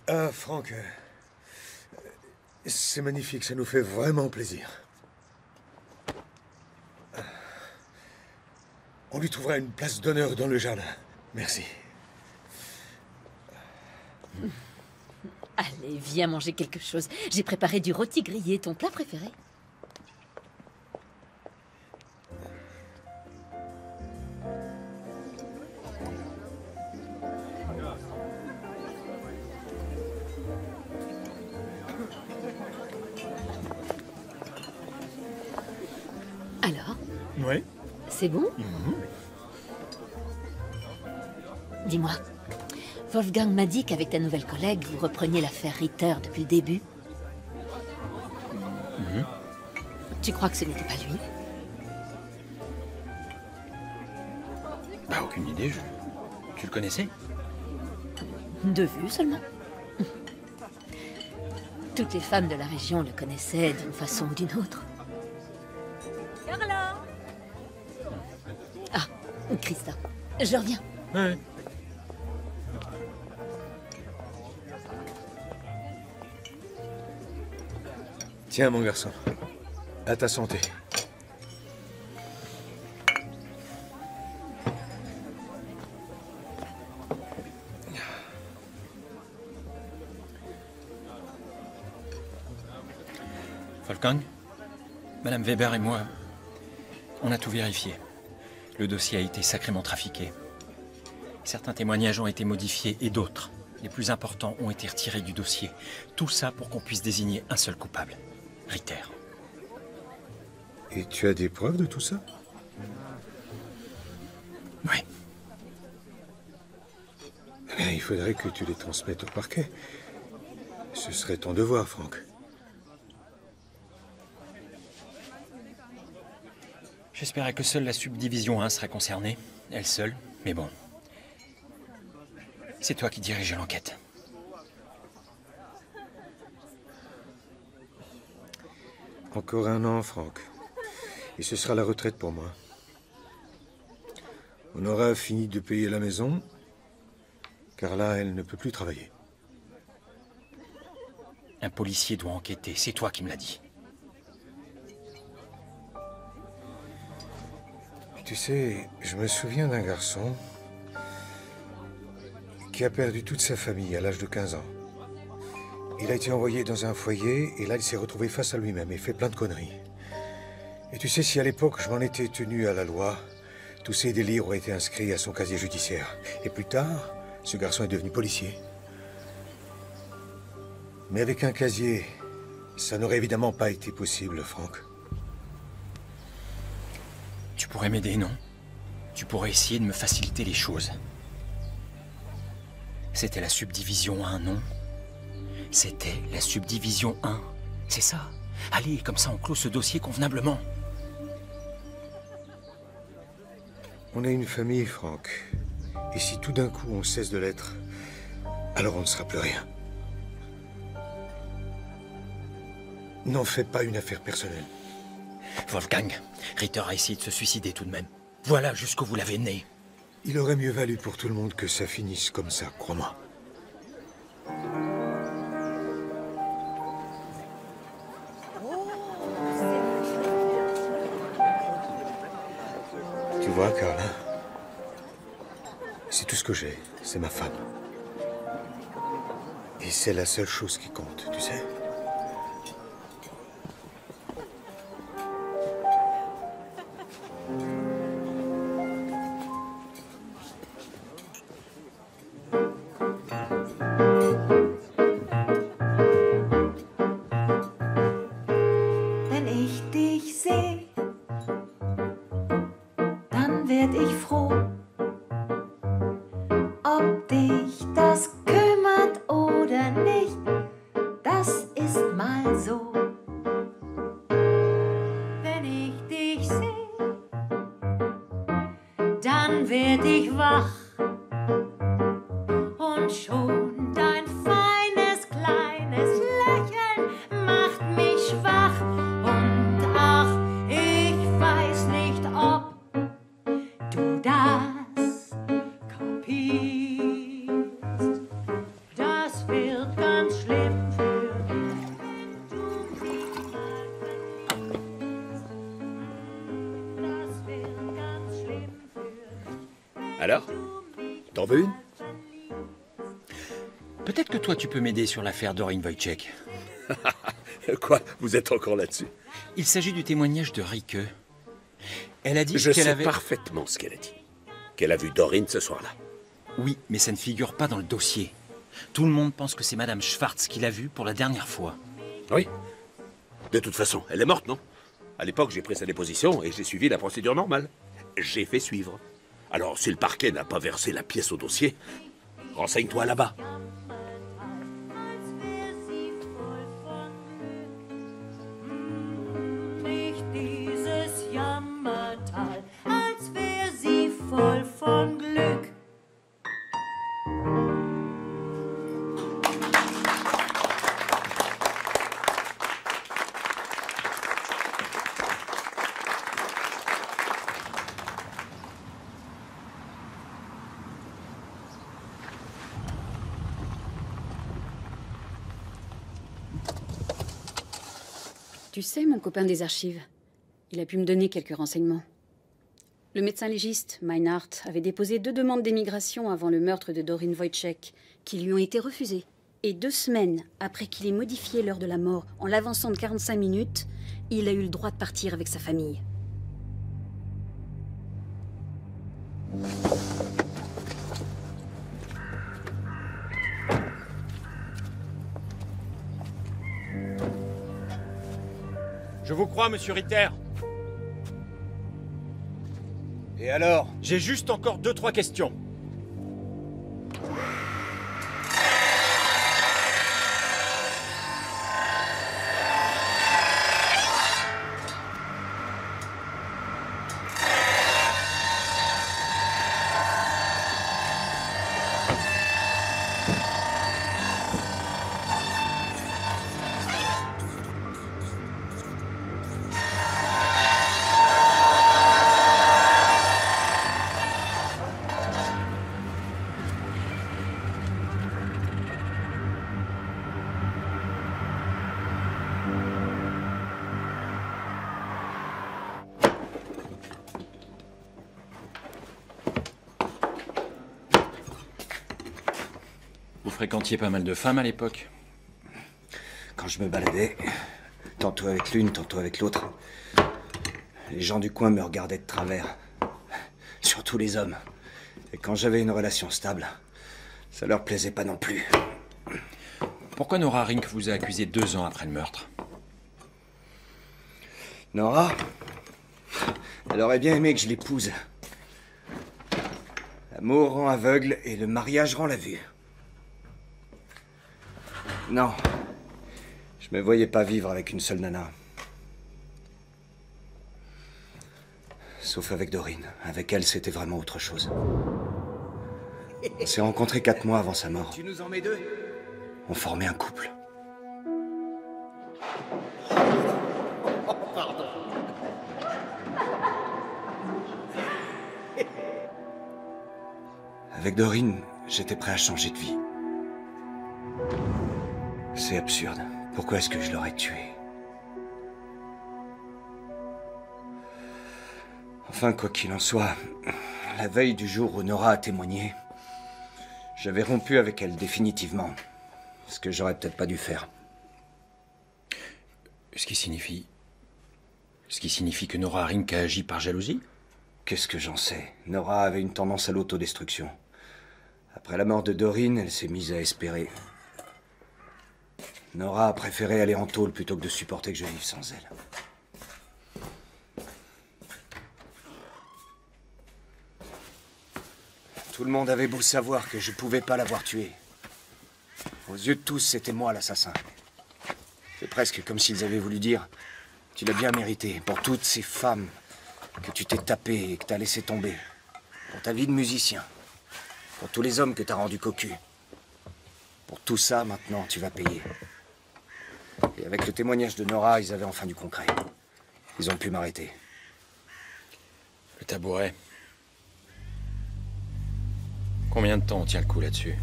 Ah, Franck, c'est magnifique, ça nous fait vraiment plaisir. On lui trouvera une place d'honneur dans le jardin. Merci. Allez, viens manger quelque chose. J'ai préparé du rôti grillé, ton plat préféré. Alors, Oui. c'est bon? Dis-moi, Wolfgang m'a dit qu'avec ta nouvelle collègue, vous repreniez l'affaire Ritter depuis le début. Tu crois que ce n'était pas lui? Bah, aucune idée. Tu le connaissais? De vue seulement. Toutes les femmes de la région le connaissaient d'une façon ou d'une autre. Carla! Ah, Christa, je reviens. Ouais. Tiens, mon garçon. À ta santé. Wolfgang, Madame Weber et moi, on a tout vérifié. Le dossier a été sacrément trafiqué. Certains témoignages ont été modifiés et d'autres les plus importants ont été retirés du dossier. Tout ça pour qu'on puisse désigner un seul coupable. Ritter. Et tu as des preuves de tout ça? Oui. Eh bien, il faudrait que tu les transmettes au parquet. Ce serait ton devoir, Frank. J'espérais que seule la subdivision 1 serait concernée. Elle seule, mais bon. C'est toi qui dirige l'enquête. Encore un an, Frank. Et ce sera la retraite pour moi. On aura fini de payer la maison, car là, elle ne peut plus travailler. Un policier doit enquêter, c'est toi qui me l'as dit. Tu sais, je me souviens d'un garçon qui a perdu toute sa famille à l'âge de 15 ans. Il a été envoyé dans un foyer et là, il s'est retrouvé face à lui-même et fait plein de conneries. Et tu sais, si à l'époque, je m'en étais tenu à la loi, tous ces délires auraient été inscrits à son casier judiciaire. Et plus tard, ce garçon est devenu policier. Mais avec un casier, ça n'aurait évidemment pas été possible, Frank. Tu pourrais m'aider, non? Tu pourrais essayer de me faciliter les choses. C'était la subdivision 1, non? C'était la subdivision 1. C'est ça. Allez, comme ça on clôt ce dossier convenablement. On est une famille, Frank. Et si tout d'un coup on cesse de l'être, alors on ne sera plus rien. N'en fais pas une affaire personnelle. Wolfgang, Ritter a essayé de se suicider tout de même. Voilà jusqu'où vous l'avez né. Il aurait mieux valu pour tout le monde que ça finisse comme ça, crois-moi. Tu vois, Carla, c'est tout ce que j'ai, c'est ma femme. Et c'est la seule chose qui compte, tu sais. Wenn ich dich seh, dann werd ich froh. Ob dich das kümmert oder nicht, das ist mal so. Wenn ich dich seh, dann werd ich wach und schon dein feines kleines Lächeln macht mich schwach. Und ach, ich weiß nicht, ob du das kapierst. Das wird ganz schlimm für dich, wenn du mich mal verlierst. Das wird ganz schlimm für dich. Alors? T'en veux une? Peut-être que toi tu peux m'aider sur l'affaire Doreen Wojciech. Quoi? Vous êtes encore là-dessus? Il s'agit du témoignage de Rike. Elle a dit Je qu'elle sais avait... parfaitement ce qu'elle a dit. Qu'elle a vu Doreen ce soir-là. Oui, mais ça ne figure pas dans le dossier. Tout le monde pense que c'est Madame Schwartz qui l'a vue pour la dernière fois. Oui. De toute façon, elle est morte, non? À l'époque, j'ai pris sa déposition et j'ai suivi la procédure normale. J'ai fait suivre. Alors, si le parquet n'a pas versé la pièce au dossier, renseigne-toi là-bas. Nicht dieses Jammertal, als wär sie voll von Glück. Tu sais, mon copain des archives, il a pu me donner quelques renseignements. Le médecin légiste, Meinhardt, avait déposé 2 demandes d'émigration avant le meurtre de Doreen Wojciech, qui lui ont été refusées. Et 2 semaines après qu'il ait modifié l'heure de la mort en l'avançant de 45 minutes, il a eu le droit de partir avec sa famille. Je vous crois, monsieur Ritter. Et alors? J'ai juste encore 2-3 questions. Vous fréquentiez pas mal de femmes à l'époque? Quand je me baladais, tantôt avec l'une, tantôt avec l'autre, les gens du coin me regardaient de travers. Surtout les hommes. Et quand j'avais une relation stable, ça leur plaisait pas non plus. Pourquoi Nora Rink vous a accusé 2 ans après le meurtre? Nora, elle aurait bien aimé que je l'épouse. L'amour rend aveugle et le mariage rend la vue. Non, je me voyais pas vivre avec une seule nana. Sauf avec Dorine. Avec elle, c'était vraiment autre chose. On s'est rencontrés 4 mois avant sa mort. Tu nous en mets 2? On formait un couple. Pardon. Avec Dorine, j'étais prêt à changer de vie. C'est absurde. Pourquoi est-ce que je l'aurais tuée? Enfin, quoi qu'il en soit, la veille du jour où Nora a témoigné, j'avais rompu avec elle définitivement. Ce que j'aurais peut-être pas dû faire. Ce qui signifie que Nora Rink a agi par jalousie? Qu'est-ce que j'en sais? Nora avait une tendance à l'autodestruction. Après la mort de Dorine, elle s'est mise à espérer. Nora a préféré aller en tôle plutôt que de supporter que je vive sans elle. Tout le monde avait beau savoir que je pouvais pas l'avoir tuée. Aux yeux de tous, c'était moi l'assassin. C'est presque comme s'ils avaient voulu dire « Tu l'as bien mérité pour toutes ces femmes que tu t'es tapées et que t'as laissé tomber. Pour ta vie de musicien. Pour tous les hommes que t'as rendus cocus. Pour tout ça, maintenant, tu vas payer. » Et avec le témoignage de Nora, ils avaient enfin du concret. Ils ont pu m'arrêter. Le tabouret. Combien de temps on tient le coup là-dessus?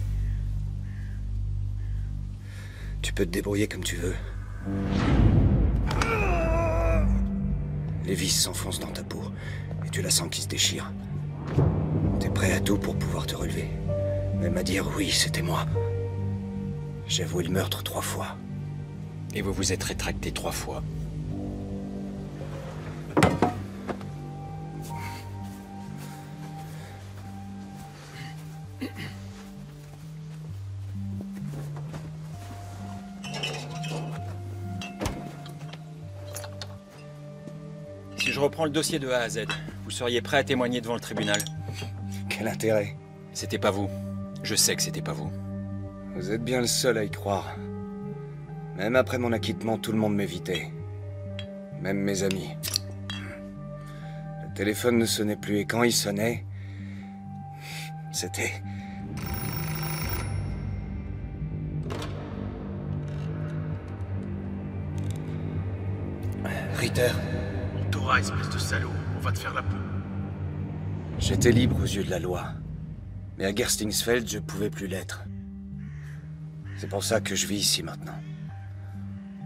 Tu peux te débrouiller comme tu veux. Les vis s'enfoncent dans ta peau et tu la sens qui se déchire. T'es prêt à tout pour pouvoir te relever. Même à dire oui, c'était moi. J'ai avoué le meurtre 3 fois. Et vous vous êtes rétracté 3 fois. Si je reprends le dossier de A à Z, vous seriez prêt à témoigner devant le tribunal? Quel intérêt? C'était pas vous. Je sais que c'était pas vous. Vous êtes bien le seul à y croire. Même après mon acquittement, tout le monde m'évitait. Même mes amis. Le téléphone ne sonnait plus et quand il sonnait, c'était... Ritter. T'auras, espèce de salaud. On va te faire la peau. J'étais libre aux yeux de la loi. Mais à Gerstingsfeld, je pouvais plus l'être. C'est pour ça que je vis ici maintenant.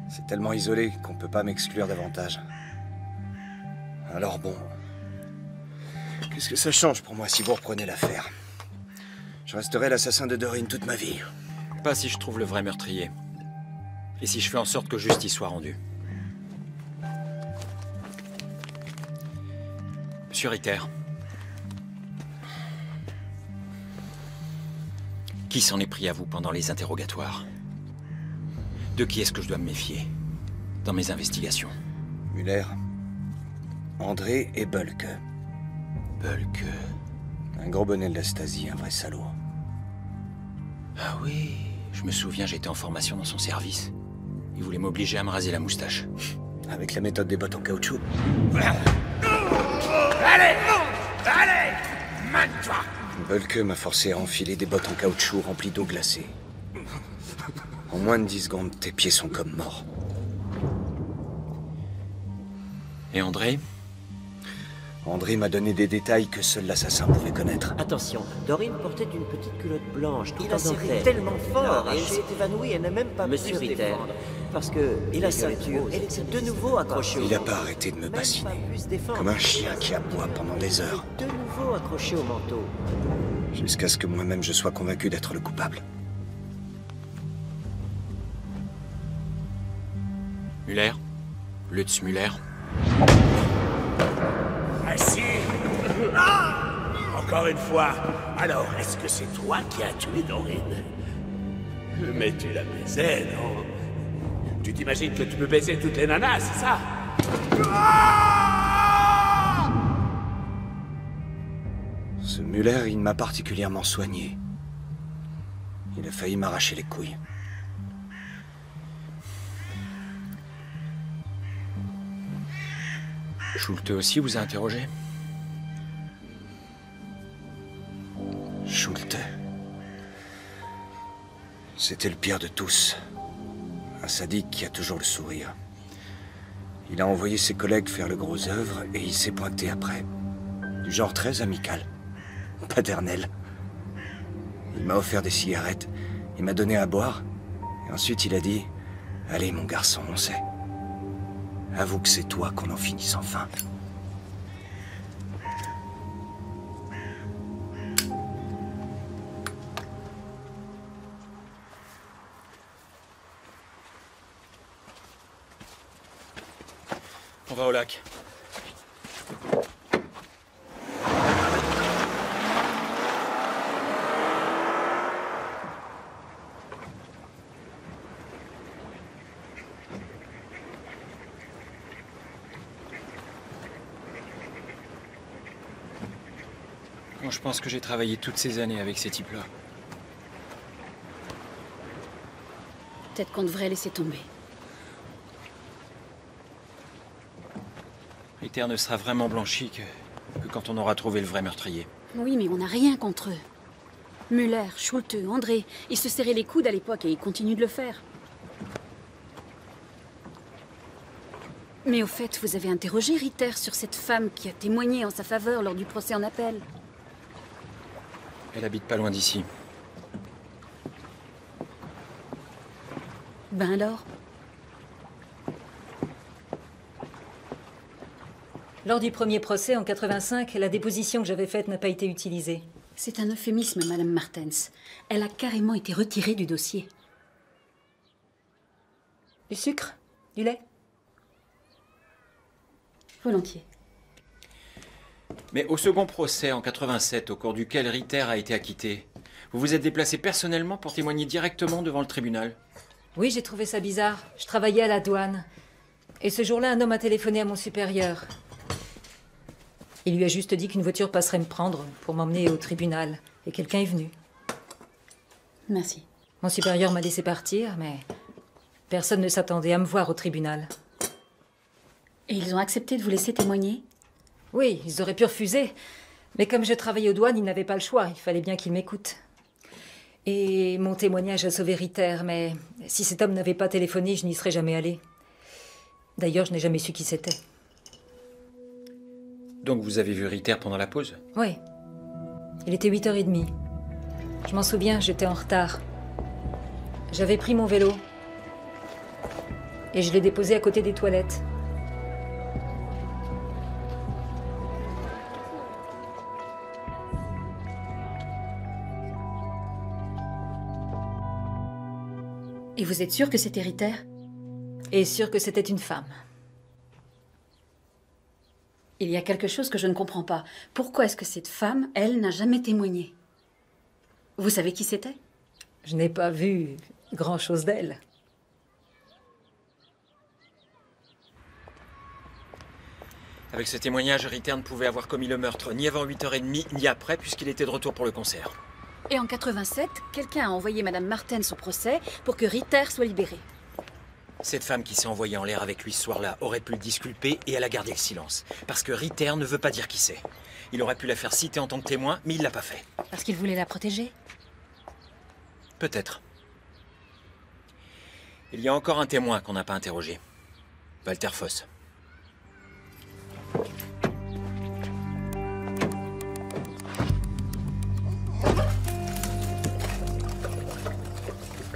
C'est tellement isolé qu'on peut pas m'exclure davantage. Alors bon... Qu'est-ce que ça change pour moi si vous reprenez l'affaire? Je resterai l'assassin de Dorine toute ma vie. Pas si je trouve le vrai meurtrier. Et si je fais en sorte que justice soit rendue. Monsieur Ritter. Qui s'en est pris à vous pendant les interrogatoires? De qui est-ce que je dois me méfier dans mes investigations? Muller, André et Bulke. Bulke. Un gros bonnet de la Stasi, un vrai salaud. Ah oui, je me souviens, j'étais en formation dans son service. Il voulait m'obliger à me raser la moustache. Avec la méthode des bottes en caoutchouc. Allez! Allez! Mate-toi! Bulke m'a forcé à enfiler des bottes en caoutchouc remplies d'eau glacée. En moins de 10 secondes, tes pieds sont comme morts. Et André? André m'a donné des détails que seul l'assassin pouvait connaître. Attention, Dorine portait une petite culotte blanche, tout Il en a serré dentelle. tellement fort et elle Arraché. s'est évanouie et n'a même pas Monsieur pu se Ritter, défendre. parce que Et la ceinture, elle était de nouveau accrochée au Il n'a manteau. pas arrêté de me Même pas bassiner. pu se défendre. Comme un chien qui aboie pendant des heures. de nouveau accroché au manteau. Jusqu'à ce que moi-même je sois convaincu d'être le coupable. Muller? Lutz Muller? Assis! Ah! Encore une fois. Alors, est-ce que c'est toi qui as tué Dorine? Mais tu la baisais, non? Tu t'imagines que tu peux baiser toutes les nanas, c'est ça? Ah! Ce Muller, il m'a particulièrement soigné. Il a failli m'arracher les couilles. Schulte aussi vous a interrogé? Schulte. C'était le pire de tous. Un sadique qui a toujours le sourire. Il a envoyé ses collègues faire le gros œuvre et il s'est pointé après. Du genre très amical. Paternel. Il m'a offert des cigarettes. Il m'a donné à boire. Et ensuite il a dit « Allez mon garçon, on sait. Avoue que c'est toi qu'on en finisse enfin. » On va au lac. Bon, je pense que j'ai travaillé toutes ces années avec ces types-là. Peut-être qu'on devrait laisser tomber. Ritter ne sera vraiment blanchi que quand on aura trouvé le vrai meurtrier. Oui, mais on n'a rien contre eux. Muller, Schulte, André, ils se serraient les coudes à l'époque et ils continuent de le faire. Mais au fait, vous avez interrogé Ritter sur cette femme qui a témoigné en sa faveur lors du procès en appel. Elle habite pas loin d'ici. Ben alors? Lors du premier procès en 85, la déposition que j'avais faite n'a pas été utilisée. C'est un euphémisme, Madame Martens. Elle a carrément été retirée du dossier. Du sucre? Du lait? Volontiers. Mais au second procès en 87, au cours duquel Ritter a été acquitté, vous vous êtes déplacé personnellement pour témoigner directement devant le tribunal? Oui, j'ai trouvé ça bizarre. Je travaillais à la douane. Et ce jour-là, un homme a téléphoné à mon supérieur. Il lui a juste dit qu'une voiture passerait me prendre pour m'emmener au tribunal. Et quelqu'un est venu. Merci. Mon supérieur m'a laissé partir, mais personne ne s'attendait à me voir au tribunal. Et ils ont accepté de vous laisser témoigner? Oui, ils auraient pu refuser. Mais comme je travaillais aux douanes, ils n'avaient pas le choix. Il fallait bien qu'ils m'écoutent. Et mon témoignage a sauvé Ritter, mais si cet homme n'avait pas téléphoné, je n'y serais jamais allée. D'ailleurs, je n'ai jamais su qui c'était. Donc vous avez vu Ritter pendant la pause? Oui. Il était 8h30. Je m'en souviens, j'étais en retard. J'avais pris mon vélo. Et je l'ai déposé à côté des toilettes. Et vous êtes sûr que c'était Ritter? Et sûr que c'était une femme. Il y a quelque chose que je ne comprends pas. Pourquoi est-ce que cette femme, elle, n'a jamais témoigné? Vous savez qui c'était? Je n'ai pas vu grand-chose d'elle. Avec ce témoignage, Ritter ne pouvait avoir commis le meurtre ni avant 8h30, ni après, puisqu'il était de retour pour le concert. Et en 87, quelqu'un a envoyé Madame Martens au procès pour que Ritter soit libéré. Cette femme qui s'est envoyée en l'air avec lui ce soir-là aurait pu le disculper et elle a gardé le silence. Parce que Ritter ne veut pas dire qui c'est. Il aurait pu la faire citer en tant que témoin, mais il l'a pas fait. Parce qu'il voulait la protéger? Peut-être. Il y a encore un témoin qu'on n'a pas interrogé. Walter Foss.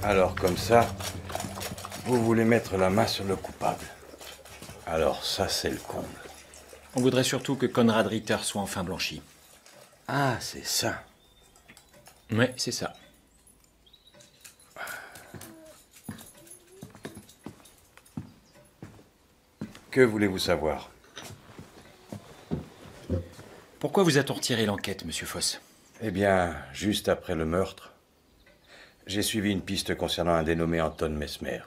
Alors, comme ça, vous voulez mettre la main sur le coupable. Alors, ça, c'est le comble. On voudrait surtout que Conrad Ritter soit enfin blanchi. Ah, c'est ça. Ouais, c'est ça. Que voulez-vous savoir? Pourquoi vous a-t-on retiré l'enquête, monsieur Foss? Eh bien, juste après le meurtre, j'ai suivi une piste concernant un dénommé Anton Mesmer.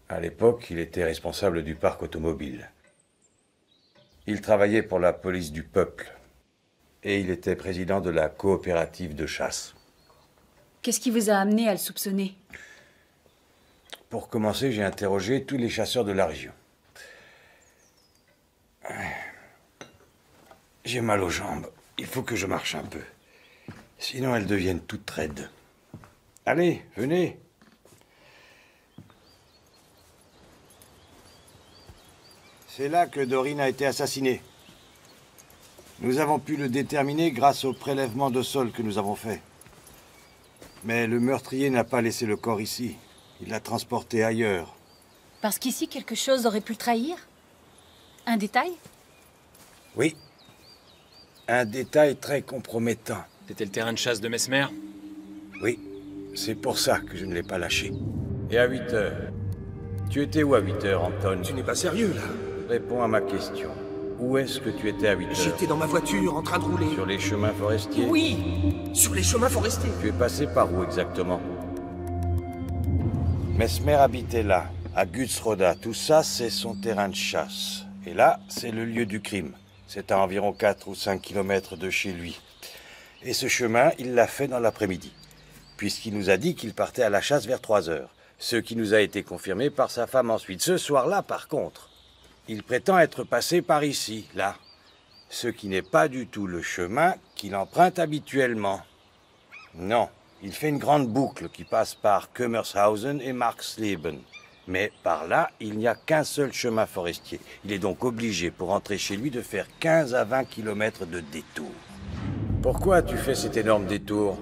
À l'époque, il était responsable du parc automobile. Il travaillait pour la police du peuple. Et il était président de la coopérative de chasse. Qu'est-ce qui vous a amené à le soupçonner? Pour commencer, j'ai interrogé tous les chasseurs de la région. J'ai mal aux jambes. Il faut que je marche un peu. Sinon, elles deviennent toutes raides. Allez, venez. C'est là que Dorine a été assassinée. Nous avons pu le déterminer grâce au prélèvement de sol que nous avons fait. Mais le meurtrier n'a pas laissé le corps ici. Il l'a transporté ailleurs. Parce qu'ici, quelque chose aurait pu le trahir? Un détail? Oui. Un détail très compromettant. C'était le terrain de chasse de Mesmer? Oui. C'est pour ça que je ne l'ai pas lâché. Et à 8 heures? Tu étais où à 8 heures, Anton? Tu n'es pas sérieux, là? Réponds à ma question. Où est-ce que tu étais à 8 heures? J'étais dans ma voiture, en train de rouler. Sur les chemins forestiers? Oui, sur les chemins forestiers. Tu es passé par où exactement? Mesmer habitait là, à Gutsroda. Tout ça, c'est son terrain de chasse. Et là, c'est le lieu du crime. C'est à environ 4 ou 5 kilomètres de chez lui. Et ce chemin, il l'a fait dans l'après-midi, puisqu'il nous a dit qu'il partait à la chasse vers 3 heures. Ce qui nous a été confirmé par sa femme ensuite. Ce soir-là, par contre, il prétend être passé par ici, là. Ce qui n'est pas du tout le chemin qu'il emprunte habituellement. Non, il fait une grande boucle qui passe par Kömershausen et Marksleben. Mais par là, il n'y a qu'un seul chemin forestier. Il est donc obligé, pour rentrer chez lui, de faire 15 à 20 kilomètres de détour. Pourquoi as-tu fait cet énorme détour?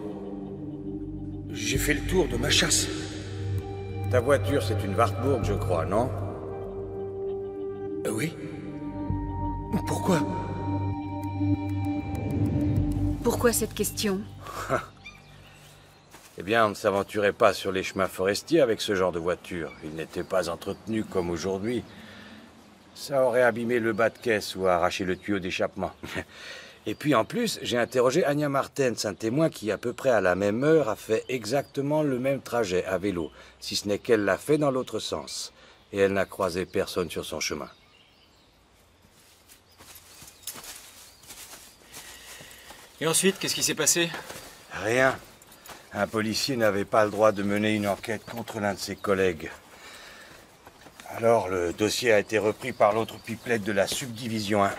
J'ai fait le tour de ma chasse. Ta voiture, c'est une Wartburg, je crois, non? Oui. Pourquoi? Pourquoi cette question? Eh bien, on ne s'aventurait pas sur les chemins forestiers avec ce genre de voiture. Ils n'étaient pas entretenus comme aujourd'hui. Ça aurait abîmé le bas de caisse ou arraché le tuyau d'échappement. Et puis en plus, j'ai interrogé Anya Martens, un témoin qui, à peu près à la même heure, a fait exactement le même trajet à vélo, si ce n'est qu'elle l'a fait dans l'autre sens. Et elle n'a croisé personne sur son chemin. Et ensuite, qu'est-ce qui s'est passé? Rien. Un policier n'avait pas le droit de mener une enquête contre l'un de ses collègues. Alors, le dossier a été repris par l'autre pipelette de la subdivision 1.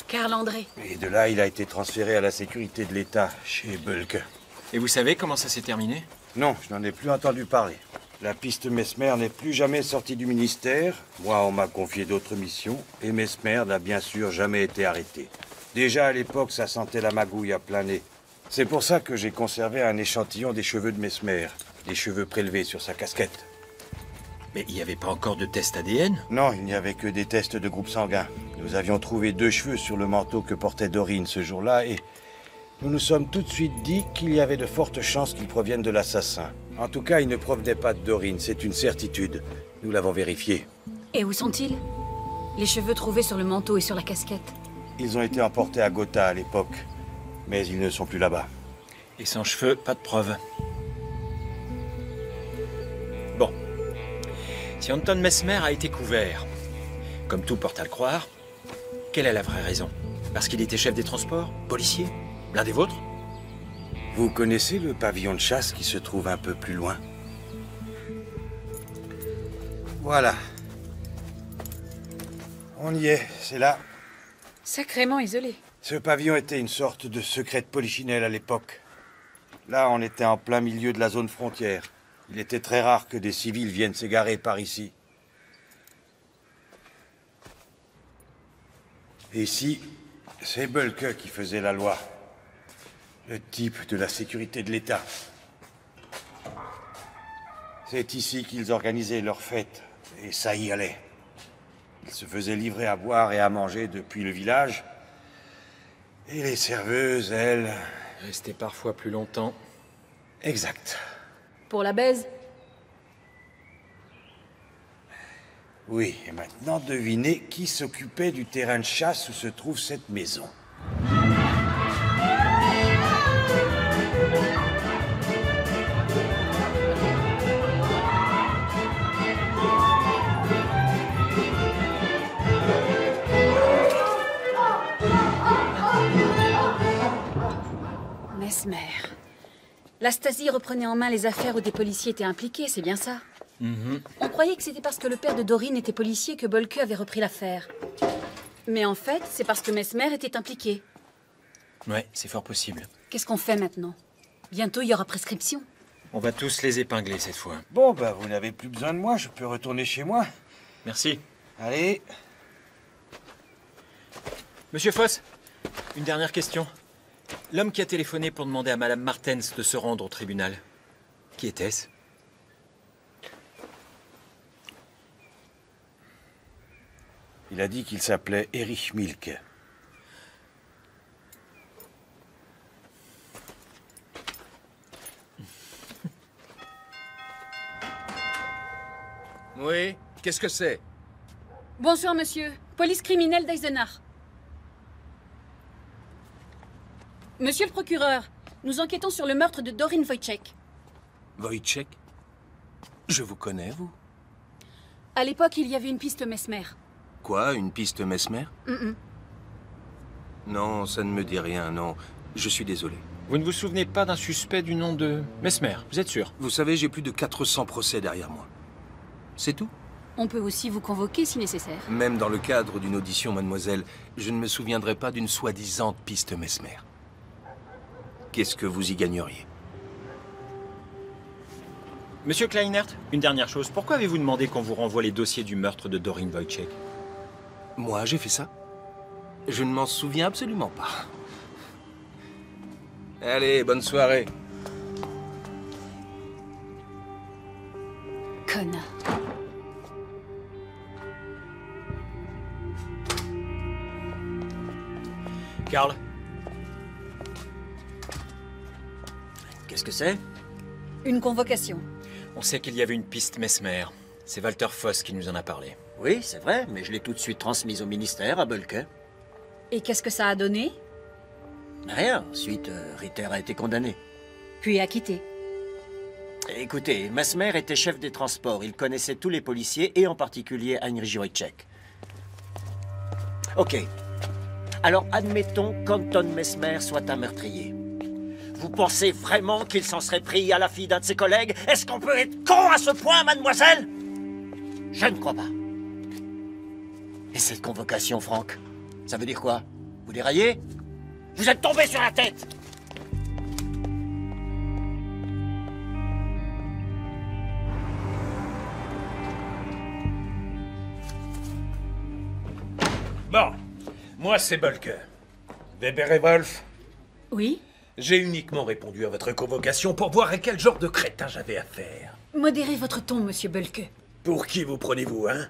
Karl André. Et de là, il a été transféré à la sécurité de l'État, chez Bulke. Et vous savez comment ça s'est terminé? Non, je n'en ai plus entendu parler. La piste Mesmer n'est plus jamais sortie du ministère. Moi, on m'a confié d'autres missions. Et Mesmer n'a bien sûr jamais été arrêté. Déjà à l'époque, ça sentait la magouille à plein nez. C'est pour ça que j'ai conservé un échantillon des cheveux de Mesmer. Des cheveux prélevés sur sa casquette. Mais il n'y avait pas encore de test ADN? Non, il n'y avait que des tests de groupe sanguin. Nous avions trouvé 2 cheveux sur le manteau que portait Dorine ce jour-là et nous nous sommes tout de suite dit qu'il y avait de fortes chances qu'ils proviennent de l'assassin. En tout cas, ils ne provenaient pas de Dorine, c'est une certitude. Nous l'avons vérifié. Et où sont-ils? Les cheveux trouvés sur le manteau et sur la casquette. Ils ont été emportés à Gotha à l'époque, mais ils ne sont plus là-bas. Et sans cheveux, pas de preuve. Bon. Si Anton Mesmer a été couvert, comme tout porte à le croire, Quelle est la vraie raison? Parce qu'il était chef des transports? Policier? L'un des vôtres? Vous connaissez le pavillon de chasse qui se trouve un peu plus loin? Voilà. On y est, c'est là. Sacrément isolé. Ce pavillon était une sorte de secret de polichinelle à l'époque. Là, on était en plein milieu de la zone frontière. Il était très rare que des civils viennent s'égarer par ici. Et ici, c'est Bulke qui faisait la loi. Le type de la sécurité de l'État. C'est ici qu'ils organisaient leurs fêtes, et ça y allait. Ils se faisaient livrer à boire et à manger depuis le village. Et les serveuses, elles... restaient parfois plus longtemps. Exact. Pour la baise? Oui, et maintenant devinez qui s'occupait du terrain de chasse où se trouve cette maison. Mesmer. La Stasi reprenait en main les affaires où des policiers étaient impliqués, c'est bien ça? On croyait que c'était parce que le père de Dorine était policier que Bulke avait repris l'affaire. Mais en fait, c'est parce que Mesmer était impliqué. Ouais, c'est fort possible. Qu'est-ce qu'on fait maintenant? Bientôt, il y aura prescription. On va tous les épingler cette fois. Bon, bah, vous n'avez plus besoin de moi, je peux retourner chez moi. Merci. Allez. Monsieur Foss, une dernière question. L'homme qui a téléphoné pour demander à Madame Martens de se rendre au tribunal, qui était-ce? Il a dit qu'il s'appelait Erich Milke. Oui, qu'est-ce que c'est? Bonsoir, monsieur. Police criminelle d'Eisenach. Monsieur le procureur, nous enquêtons sur le meurtre de Dorine Wojciech. Wojciech? Je vous connais, vous? À l'époque, il y avait une piste Mesmer. Quoi, une piste Mesmer? Non, ça ne me dit rien, non. Je suis désolé. Vous ne vous souvenez pas d'un suspect du nom de Mesmer, vous êtes sûr? Vous savez, j'ai plus de 400 procès derrière moi. C'est tout? On peut aussi vous convoquer si nécessaire. Même dans le cadre d'une audition, mademoiselle, je ne me souviendrai pas d'une soi-disant piste Mesmer. Qu'est-ce que vous y gagneriez? Monsieur Kleinert, une dernière chose. Pourquoi avez-vous demandé qu'on vous renvoie les dossiers du meurtre de Dorine Wojciech? Moi, j'ai fait ça? Je ne m'en souviens absolument pas. Allez, bonne soirée. Connard. Karl? Qu'est-ce que c'est? Une convocation. On sait qu'il y avait une piste Mesmer. C'est Walter Foss qui nous en a parlé. Oui, c'est vrai, mais je l'ai tout de suite transmise au ministère, à Bulke. Et qu'est-ce que ça a donné? Rien. Ensuite, Ritter a été condamné. Puis acquitté. Écoutez, Mesmer était chef des transports. Il connaissait tous les policiers, et en particulier Heinrich Wojciech. Ok. Alors admettons qu'Anton Mesmer soit un meurtrier. Vous pensez vraiment qu'il s'en serait pris à la fille d'un de ses collègues? Est-ce qu'on peut être con à ce point, mademoiselle? Je ne crois pas. Et cette convocation, Franck, ça veut dire quoi? Vous déraillez? Vous êtes tombé sur la tête! Bon, moi c'est Bulke. Weber et Wolf? Oui? J'ai uniquement répondu à votre convocation pour voir à quel genre de crétin j'avais affaire. Modérez votre ton, monsieur Bulke. Pour qui vous prenez-vous, hein?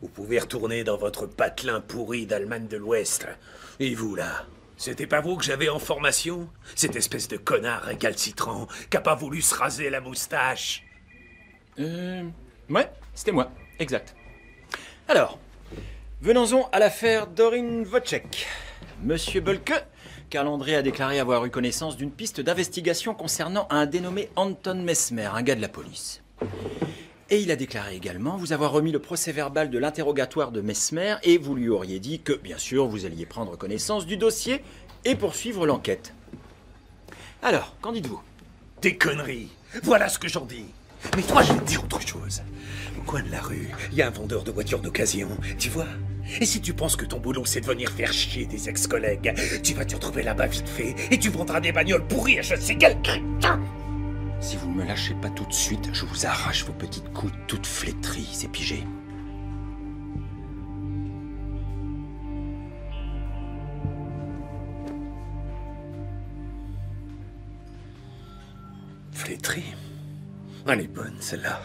Vous pouvez retourner dans votre patelin pourri d'Allemagne de l'Ouest. Et vous, là? C'était pas vous que j'avais en formation? Cette espèce de connard récalcitrant qui a pas voulu se raser la moustache? Ouais, c'était moi, exact. Alors, venons-en à l'affaire Dorine Wojciech. Monsieur Bulke, Karl André a déclaré avoir eu connaissance d'une piste d'investigation concernant un dénommé Anton Mesmer, un gars de la police. Et il a déclaré également vous avoir remis le procès-verbal de l'interrogatoire de Mesmer et vous lui auriez dit que, bien sûr, vous alliez prendre connaissance du dossier et poursuivre l'enquête. Alors, qu'en dites-vous? Des conneries. Voilà ce que j'en dis. Mais toi, je vais te dire autre chose. Au coin de la rue, il y a un vendeur de voitures d'occasion, tu vois? Et si tu penses que ton boulot, c'est de venir faire chier des ex-collègues, tu vas te retrouver là-bas vite fait et tu vendras des bagnoles pourries à je sais quel crétin. Si vous ne me lâchez pas tout de suite, je vous arrache vos petites couilles toutes flétries, c'est pigé. Flétrie? Elle est bonne, celle-là.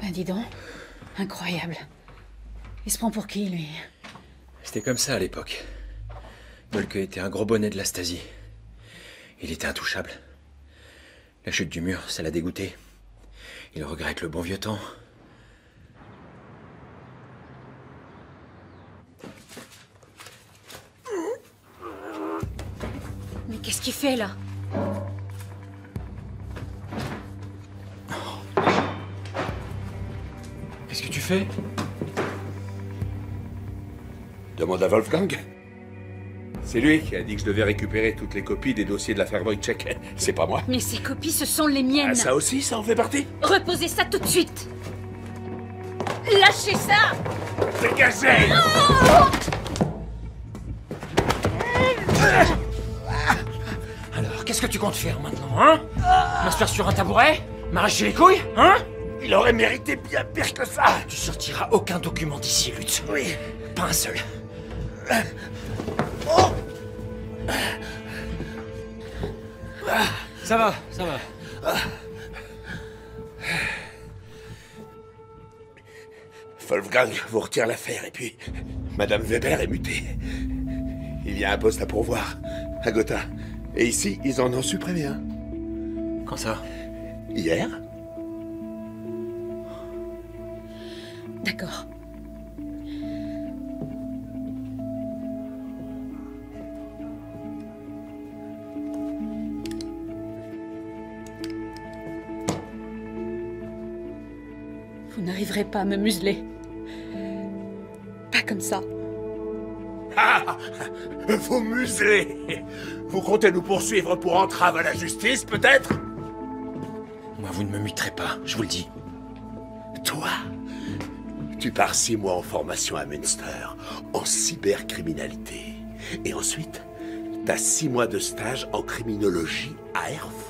Ben dis donc, incroyable. Il se prend pour qui, lui? C'était comme ça à l'époque. Molke était un gros bonnet de la Stasi. Il était intouchable. La chute du mur, ça l'a dégoûté. Il regrette le bon vieux temps. Mais qu'est-ce qu'il fait, là? Qu'est-ce que tu fais? Demande à Wolfgang. C'est lui qui a dit que je devais récupérer toutes les copies des dossiers de l'affaire Wojciech. C'est pas moi. Mais ces copies, ce sont les miennes. Ah, ça aussi, ça en fait partie? Reposez ça tout de suite. Lâchez ça. Dégagez! Alors, qu'est-ce que tu comptes faire maintenant, hein? M'asseoir sur un tabouret? M'arracher les couilles, hein? Il aurait mérité bien pire que ça. Tu sortiras aucun document d'ici, Lutz. Oui. Pas un seul. Oh! Ça va, ça va. Wolfgang vous retire l'affaire et puis Madame Weber est mutée. Il y a un poste à pourvoir à Gotha. Et ici, ils en ont supprimé un. Quand ça? Hier. D'accord. Vous n'arriverez pas à me museler. Pas comme ça. Ah! Vous muselez! Vous comptez nous poursuivre pour entrave à la justice, peut-être? Moi, vous ne me muterez pas, je vous le dis. Toi, tu pars 6 mois en formation à Münster, en cybercriminalité. Et ensuite, t'as 6 mois de stage en criminologie à Erfurt.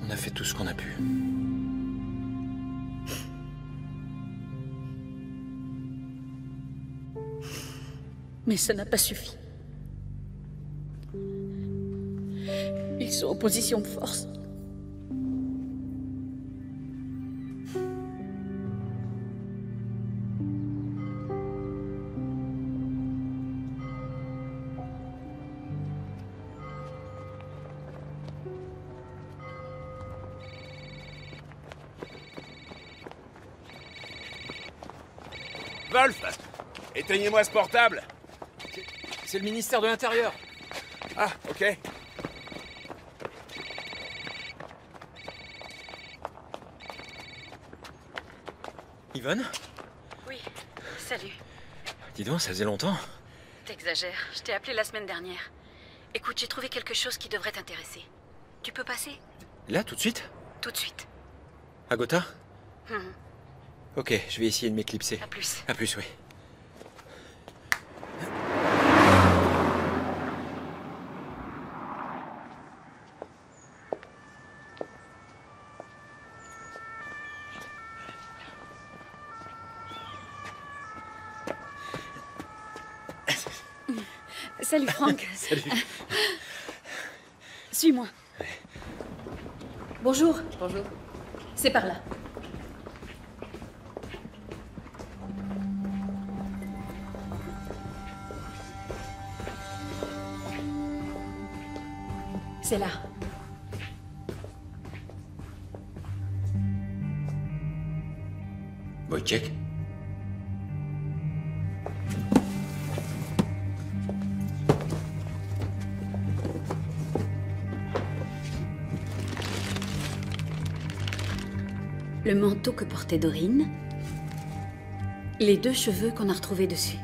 On a fait tout ce qu'on a pu. Mais ça n'a pas suffi. Ils sont en position de force. Wolf, éteignez-moi ce portable. C'est le ministère de l'Intérieur. Ah, ok. Yvonne? Oui, salut. Dis donc, ça faisait longtemps. T'exagères, je t'ai appelé la semaine dernière. Écoute, j'ai trouvé quelque chose qui devrait t'intéresser. Tu peux passer? Là, tout de suite? Tout de suite. À Gotha? Mhm. Ok, je vais essayer de m'éclipser. À plus. À plus, oui. Salut Franck. Salut. Suis-moi. Bonjour. Bonjour. C'est par là. C'est là. Wojciech? Le manteau que portait Dorine. Les 2 cheveux qu'on a retrouvés dessus.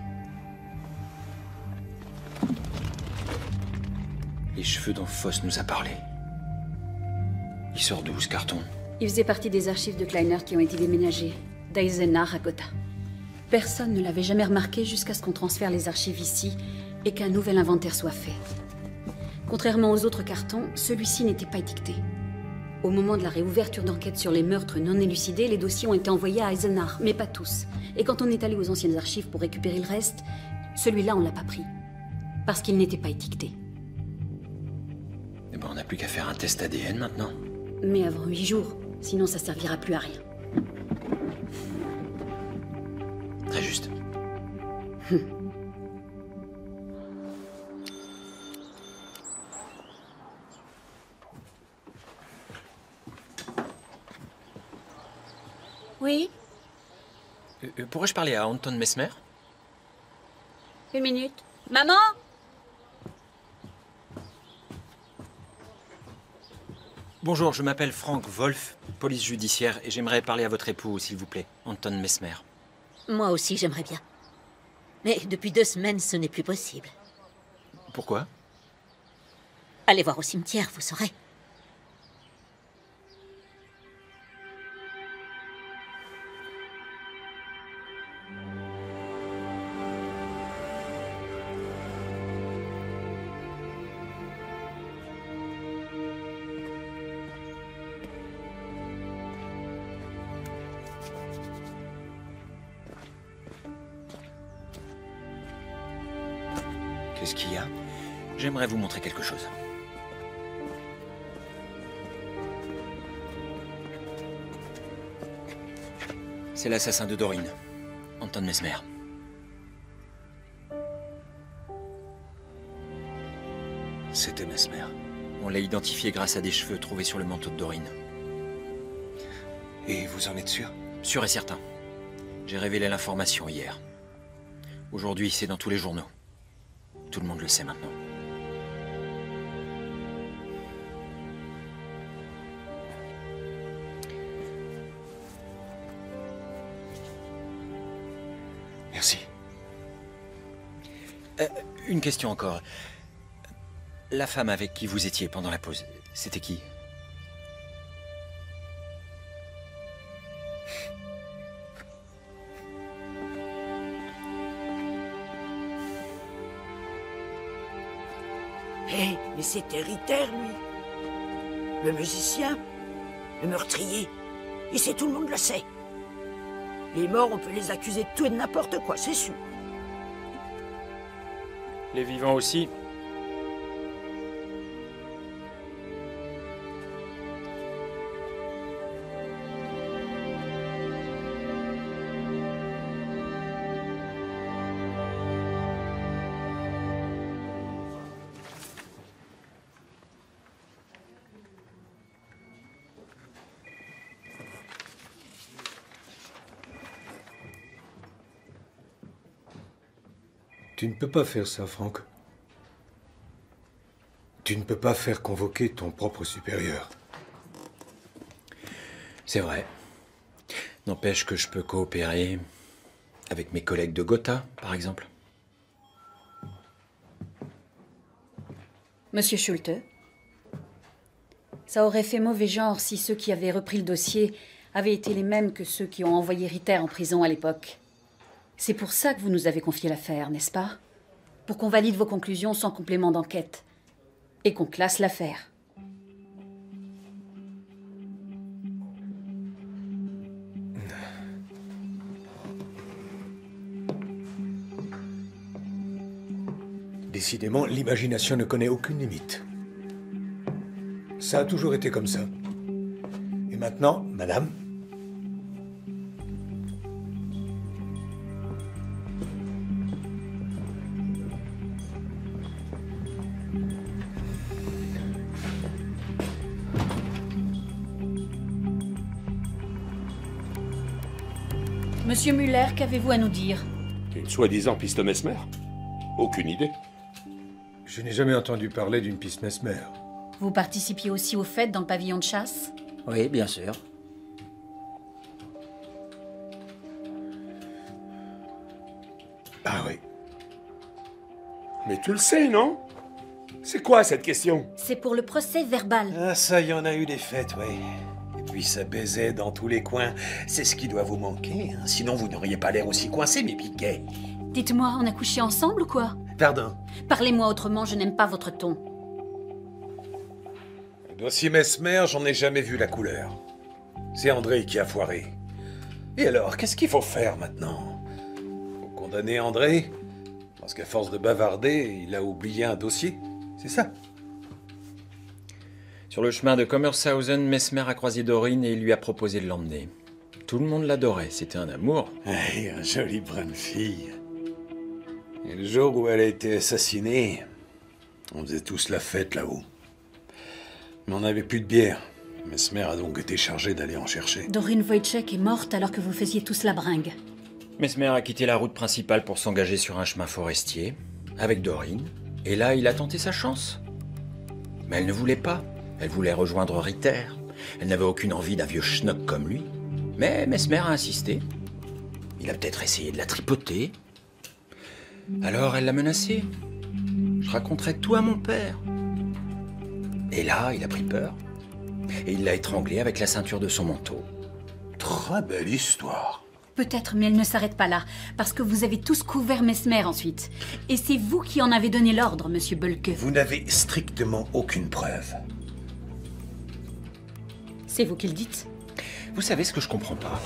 Les cheveux dont Foss nous a parlé. Il sort d'où, ce carton? Il faisait partie des archives de Kleiner qui ont été déménagées d'Eisenach à Gotha. Personne ne l'avait jamais remarqué jusqu'à ce qu'on transfère les archives ici et qu'un nouvel inventaire soit fait. Contrairement aux autres cartons, celui-ci n'était pas étiqueté. Au moment de la réouverture d'enquête sur les meurtres non élucidés, les dossiers ont été envoyés à Eisenach, mais pas tous. Et quand on est allé aux anciennes archives pour récupérer le reste, celui-là on l'a pas pris. Parce qu'il n'était pas étiqueté. Eh ben, on n'a plus qu'à faire un test ADN maintenant. Mais avant 8 jours, sinon ça servira plus à rien. Très juste. Oui, Pourrais-je parler à Anton Mesmer? 1 minute. Maman! Bonjour, je m'appelle Frank Wolf, police judiciaire, et j'aimerais parler à votre époux, s'il vous plaît, Anton Mesmer. Moi aussi, j'aimerais bien. Mais depuis 2 semaines, ce n'est plus possible. Pourquoi? Allez voir au cimetière, vous saurez. Qu'est-ce qu'il y a? J'aimerais vous montrer quelque chose. C'est l'assassin de Dorine, Anton Mesmer. C'était Mesmer. On l'a identifié grâce à des cheveux trouvés sur le manteau de Dorine. Et vous en êtes sûr? Sûr et certain. J'ai révélé l'information hier. Aujourd'hui, c'est dans tous les journaux. Tout le monde le sait maintenant. Merci. Une question encore. La femme avec qui vous étiez pendant la pause, c'était qui? Hé, mais c'était Ritter, lui. Le musicien, le meurtrier. Et c'est tout le monde le sait. Les morts, on peut les accuser de tout et de n'importe quoi, c'est sûr. Les vivants aussi. Tu ne peux pas faire ça, Franck. Tu ne peux pas faire convoquer ton propre supérieur. C'est vrai. N'empêche que je peux coopérer avec mes collègues de Gotha, par exemple. Monsieur Schulte, ça aurait fait mauvais genre si ceux qui avaient repris le dossier avaient été les mêmes que ceux qui ont envoyé Ritter en prison à l'époque. C'est pour ça que vous nous avez confié l'affaire, n'est-ce pas? Pour qu'on valide vos conclusions sans complément d'enquête. Et qu'on classe l'affaire. Décidément, l'imagination ne connaît aucune limite. Ça a toujours été comme ça. Et maintenant, madame? Monsieur Muller, qu'avez-vous à nous dire? Une soi-disant piste Mesmer? Aucune idée. Je n'ai jamais entendu parler d'une piste Mesmer. Vous participiez aussi aux fêtes dans le pavillon de chasse? Oui, bien sûr. Ah oui. Mais tu le sais, non? C'est quoi cette question? C'est pour le procès verbal. Ah, ça, y en a eu des fêtes, oui. Et puis ça baisait dans tous les coins. C'est ce qui doit vous manquer, hein. Sinon vous n'auriez pas l'air aussi coincé, mes piquets. Dites-moi, on a couché ensemble ou quoi? Pardon? Parlez-moi autrement, je n'aime pas votre ton. Le dossier Mesmer, j'en ai jamais vu la couleur. C'est André qui a foiré. Et alors, qu'est-ce qu'il faut faire maintenant? Faut condamner André? Parce qu'à force de bavarder, il a oublié un dossier? C'est ça? Sur le chemin de Commershausen, Mesmer a croisé Dorine et il lui a proposé de l'emmener. Tout le monde l'adorait, c'était un amour. Hey, une jolie brune fille. Et le jour où elle a été assassinée, on faisait tous la fête là-haut. Mais on n'avait plus de bière. Mesmer a donc été chargé d'aller en chercher. Dorine Wojciech est morte alors que vous faisiez tous la bringue. Mesmer a quitté la route principale pour s'engager sur un chemin forestier, avec Dorine, et là il a tenté sa chance. Mais elle ne voulait pas. Elle voulait rejoindre Ritter. Elle n'avait aucune envie d'un vieux schnock comme lui. Mais Mesmer a insisté. Il a peut-être essayé de la tripoter. Alors elle l'a menacé. Je raconterai tout à mon père. Et là, il a pris peur. Et il l'a étranglée avec la ceinture de son manteau. Très belle histoire. Peut-être, mais elle ne s'arrête pas là, parce que vous avez tous couvert Mesmer ensuite. Et c'est vous qui en avez donné l'ordre, monsieur Bölke. Vous n'avez strictement aucune preuve. C'est vous qui le dites. Vous savez ce que je comprends pas?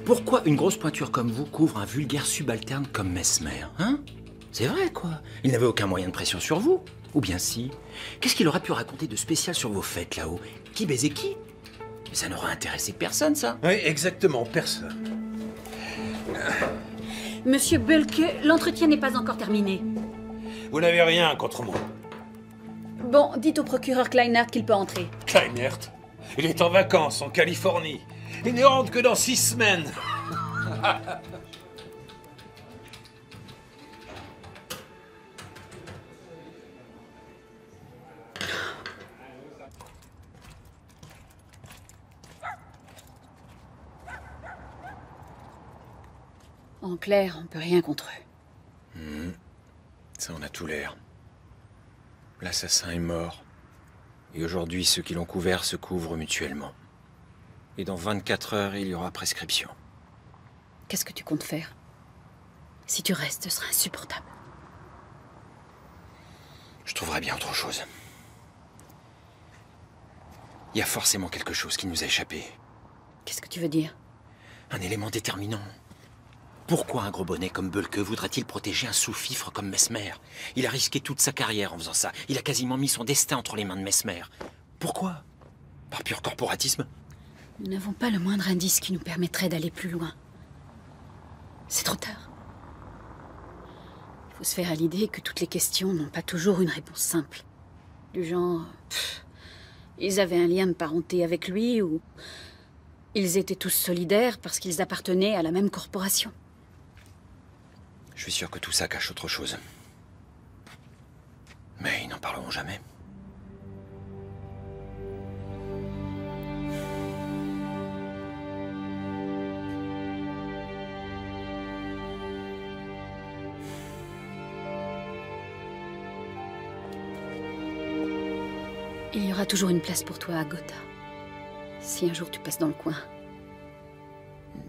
Pourquoi une grosse pointure comme vous couvre un vulgaire subalterne comme Mesmer, hein? C'est vrai, quoi. Il n'avait aucun moyen de pression sur vous. Ou bien si. Qu'est-ce qu'il aurait pu raconter de spécial sur vos fêtes, là-haut? Qui baisait qui? Mais ça n'aurait intéressé personne, ça. Oui, exactement, personne. Monsieur Bölke, l'entretien n'est pas encore terminé. Vous n'avez rien contre moi. Bon, dites au procureur Kleinert qu'il peut entrer. Kleinert? Il est en vacances en Californie. Il ne rentre que dans 6 semaines. En clair, on peut rien contre eux. Ça en a tout l'air. L'assassin est mort. Et aujourd'hui, ceux qui l'ont couvert se couvrent mutuellement. Et dans 24 heures, il y aura prescription. Qu'est-ce que tu comptes faire? Si tu restes, ce sera insupportable. Je trouverai bien autre chose. Il y a forcément quelque chose qui nous a échappé. Qu'est-ce que tu veux dire? Un élément déterminant. Pourquoi un gros bonnet comme Bölke voudrait-il protéger un sous-fifre comme Mesmer? Il a risqué toute sa carrière en faisant ça. Il a quasiment mis son destin entre les mains de Mesmer. Pourquoi? Par pur corporatisme? Nous n'avons pas le moindre indice qui nous permettrait d'aller plus loin. C'est trop tard. Il faut se faire à l'idée que toutes les questions n'ont pas toujours une réponse simple. Du genre... ils avaient un lien de parenté avec lui ou... ils étaient tous solidaires parce qu'ils appartenaient à la même corporation. Je suis sûr que tout ça cache autre chose. Mais ils n'en parleront jamais. Il y aura toujours une place pour toi à Gotha. Si un jour tu passes dans le coin.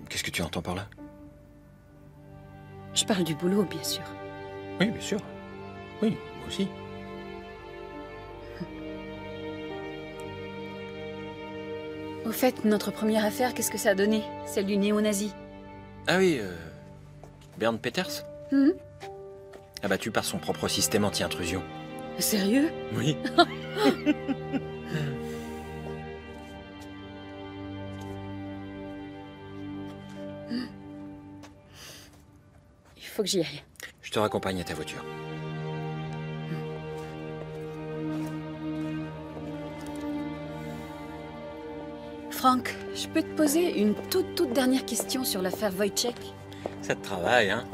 Qu'est-ce que tu entends par là? Je parle du boulot, bien sûr. Oui, bien sûr. Oui, moi aussi. Au fait, notre première affaire, qu'est-ce que ça a donné? Celle du néo-nazi. Ah oui, Bernd Peters? abattu par son propre système anti-intrusion. Sérieux? Oui. Il faut que j'y aille. Je te raccompagne à ta voiture. Franck, je peux te poser une toute dernière question sur l'affaire Wojciech? Ça te travaille, hein?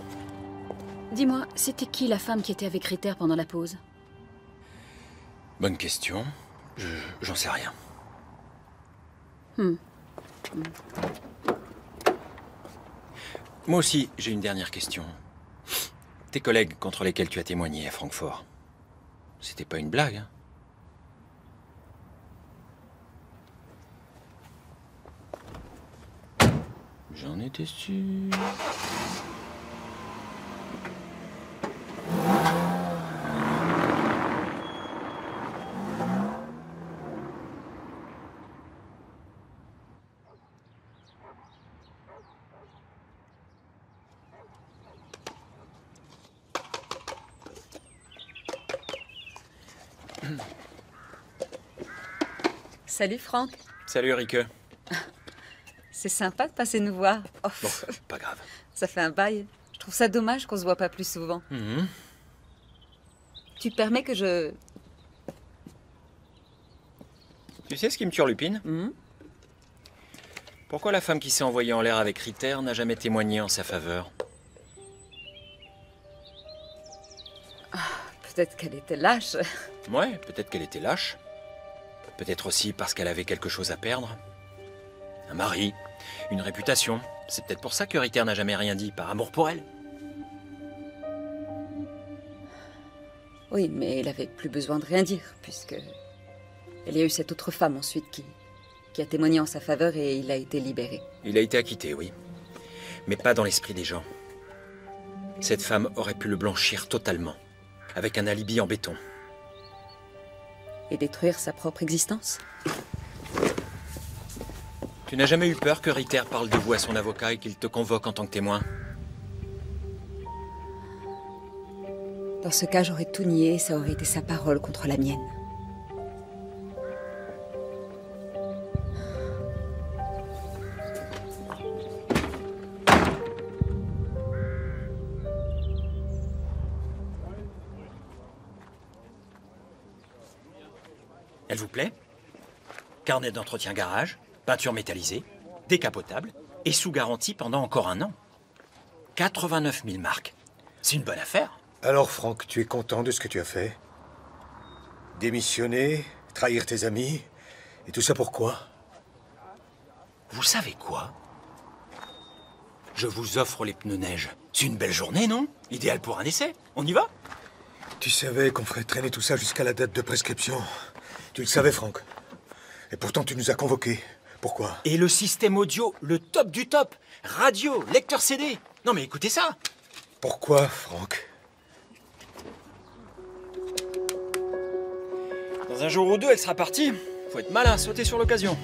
Dis-moi, c'était qui la femme qui était avec Ritter pendant la pause? Bonne question. J'en sais rien. Moi aussi, j'ai une dernière question. Tes collègues contre lesquels tu as témoigné à Francfort, c'était pas une blague, hein? J'en étais sûr. Salut Franck. Salut Rike. C'est sympa de passer nous voir. Oh, Bon, pas grave. ça fait un bail. Je trouve ça dommage qu'on se voit pas plus souvent. Tu permets que je... Tu sais ce qui me turlupine? Pourquoi la femme qui s'est envoyée en l'air avec Ritter n'a jamais témoigné en sa faveur? Peut-être qu'elle était lâche. Ouais, peut-être qu'elle était lâche. Peut-être aussi parce qu'elle avait quelque chose à perdre. Un mari, une réputation. C'est peut-être pour ça que Ritter n'a jamais rien dit, par amour pour elle. Oui, mais il avait plus besoin de rien dire, puisque... Il y a eu cette autre femme ensuite qui a témoigné en sa faveur et il a été libéré. Il a été acquitté, oui. Mais pas dans l'esprit des gens. Cette femme aurait pu le blanchir totalement, avec un alibi en béton. Et détruire sa propre existence? Tu n'as jamais eu peur que Ritter parle de vous à son avocat et qu'il te convoque en tant que témoin? Dans ce cas, j'aurais tout nié et ça aurait été sa parole contre la mienne. Elle vous plaît? Carnet d'entretien garage, peinture métallisée, décapotable et sous garantie pendant encore 1 an. 89 000 marques. C'est une bonne affaire. Alors, Franck, tu es content de ce que tu as fait? Démissionner, trahir tes amis, et tout ça pourquoi? Vous savez quoi? Je vous offre les pneus neige. C'est une belle journée, non? Idéal pour un essai. On y va? Tu savais qu'on ferait traîner tout ça jusqu'à la date de prescription. Tu le savais, Franck. Et pourtant, tu nous as convoqués. Pourquoi? Et le système audio, le top du top. Radio, lecteur CD. Non mais écoutez ça. Pourquoi, Franck? Dans un jour ou deux, elle sera partie. Faut être malin, sauter sur l'occasion.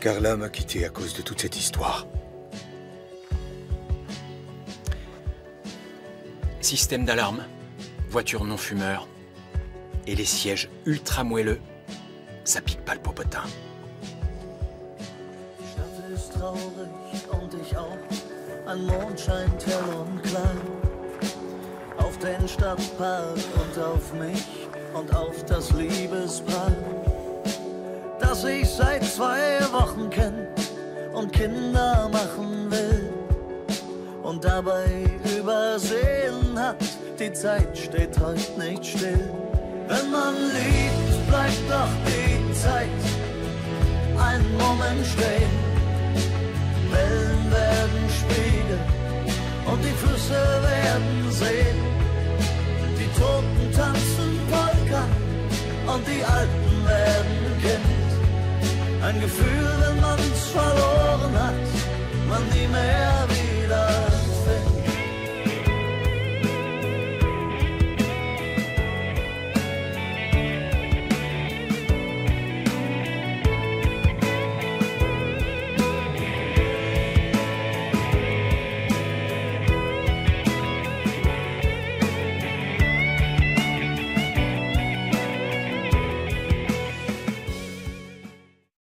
Carla m'a quitté à cause de toute cette histoire. Système d'alarme, voiture non-fumeur et les sièges ultra moelleux. Ça pique pas le popotin. Stadt ist traurig und ich auch. Ein Mond scheint hell und klar. Auf den Stadtpark und auf mich und auf das Liebespaar, das ich seit 2 Wochen kenn und Kinder machen will. Und dabei übersehen hat, die Zeit steht heute nicht still. Wenn man liebt, bleibt doch die Zeit einen Moment stehen. Wellen werden Spiegel und die Flüsse werden Seen. Die Toten tanzen Polka und die Alten werden Kind. Ein Gefühl, wenn man's verloren hat, man nie mehr wieder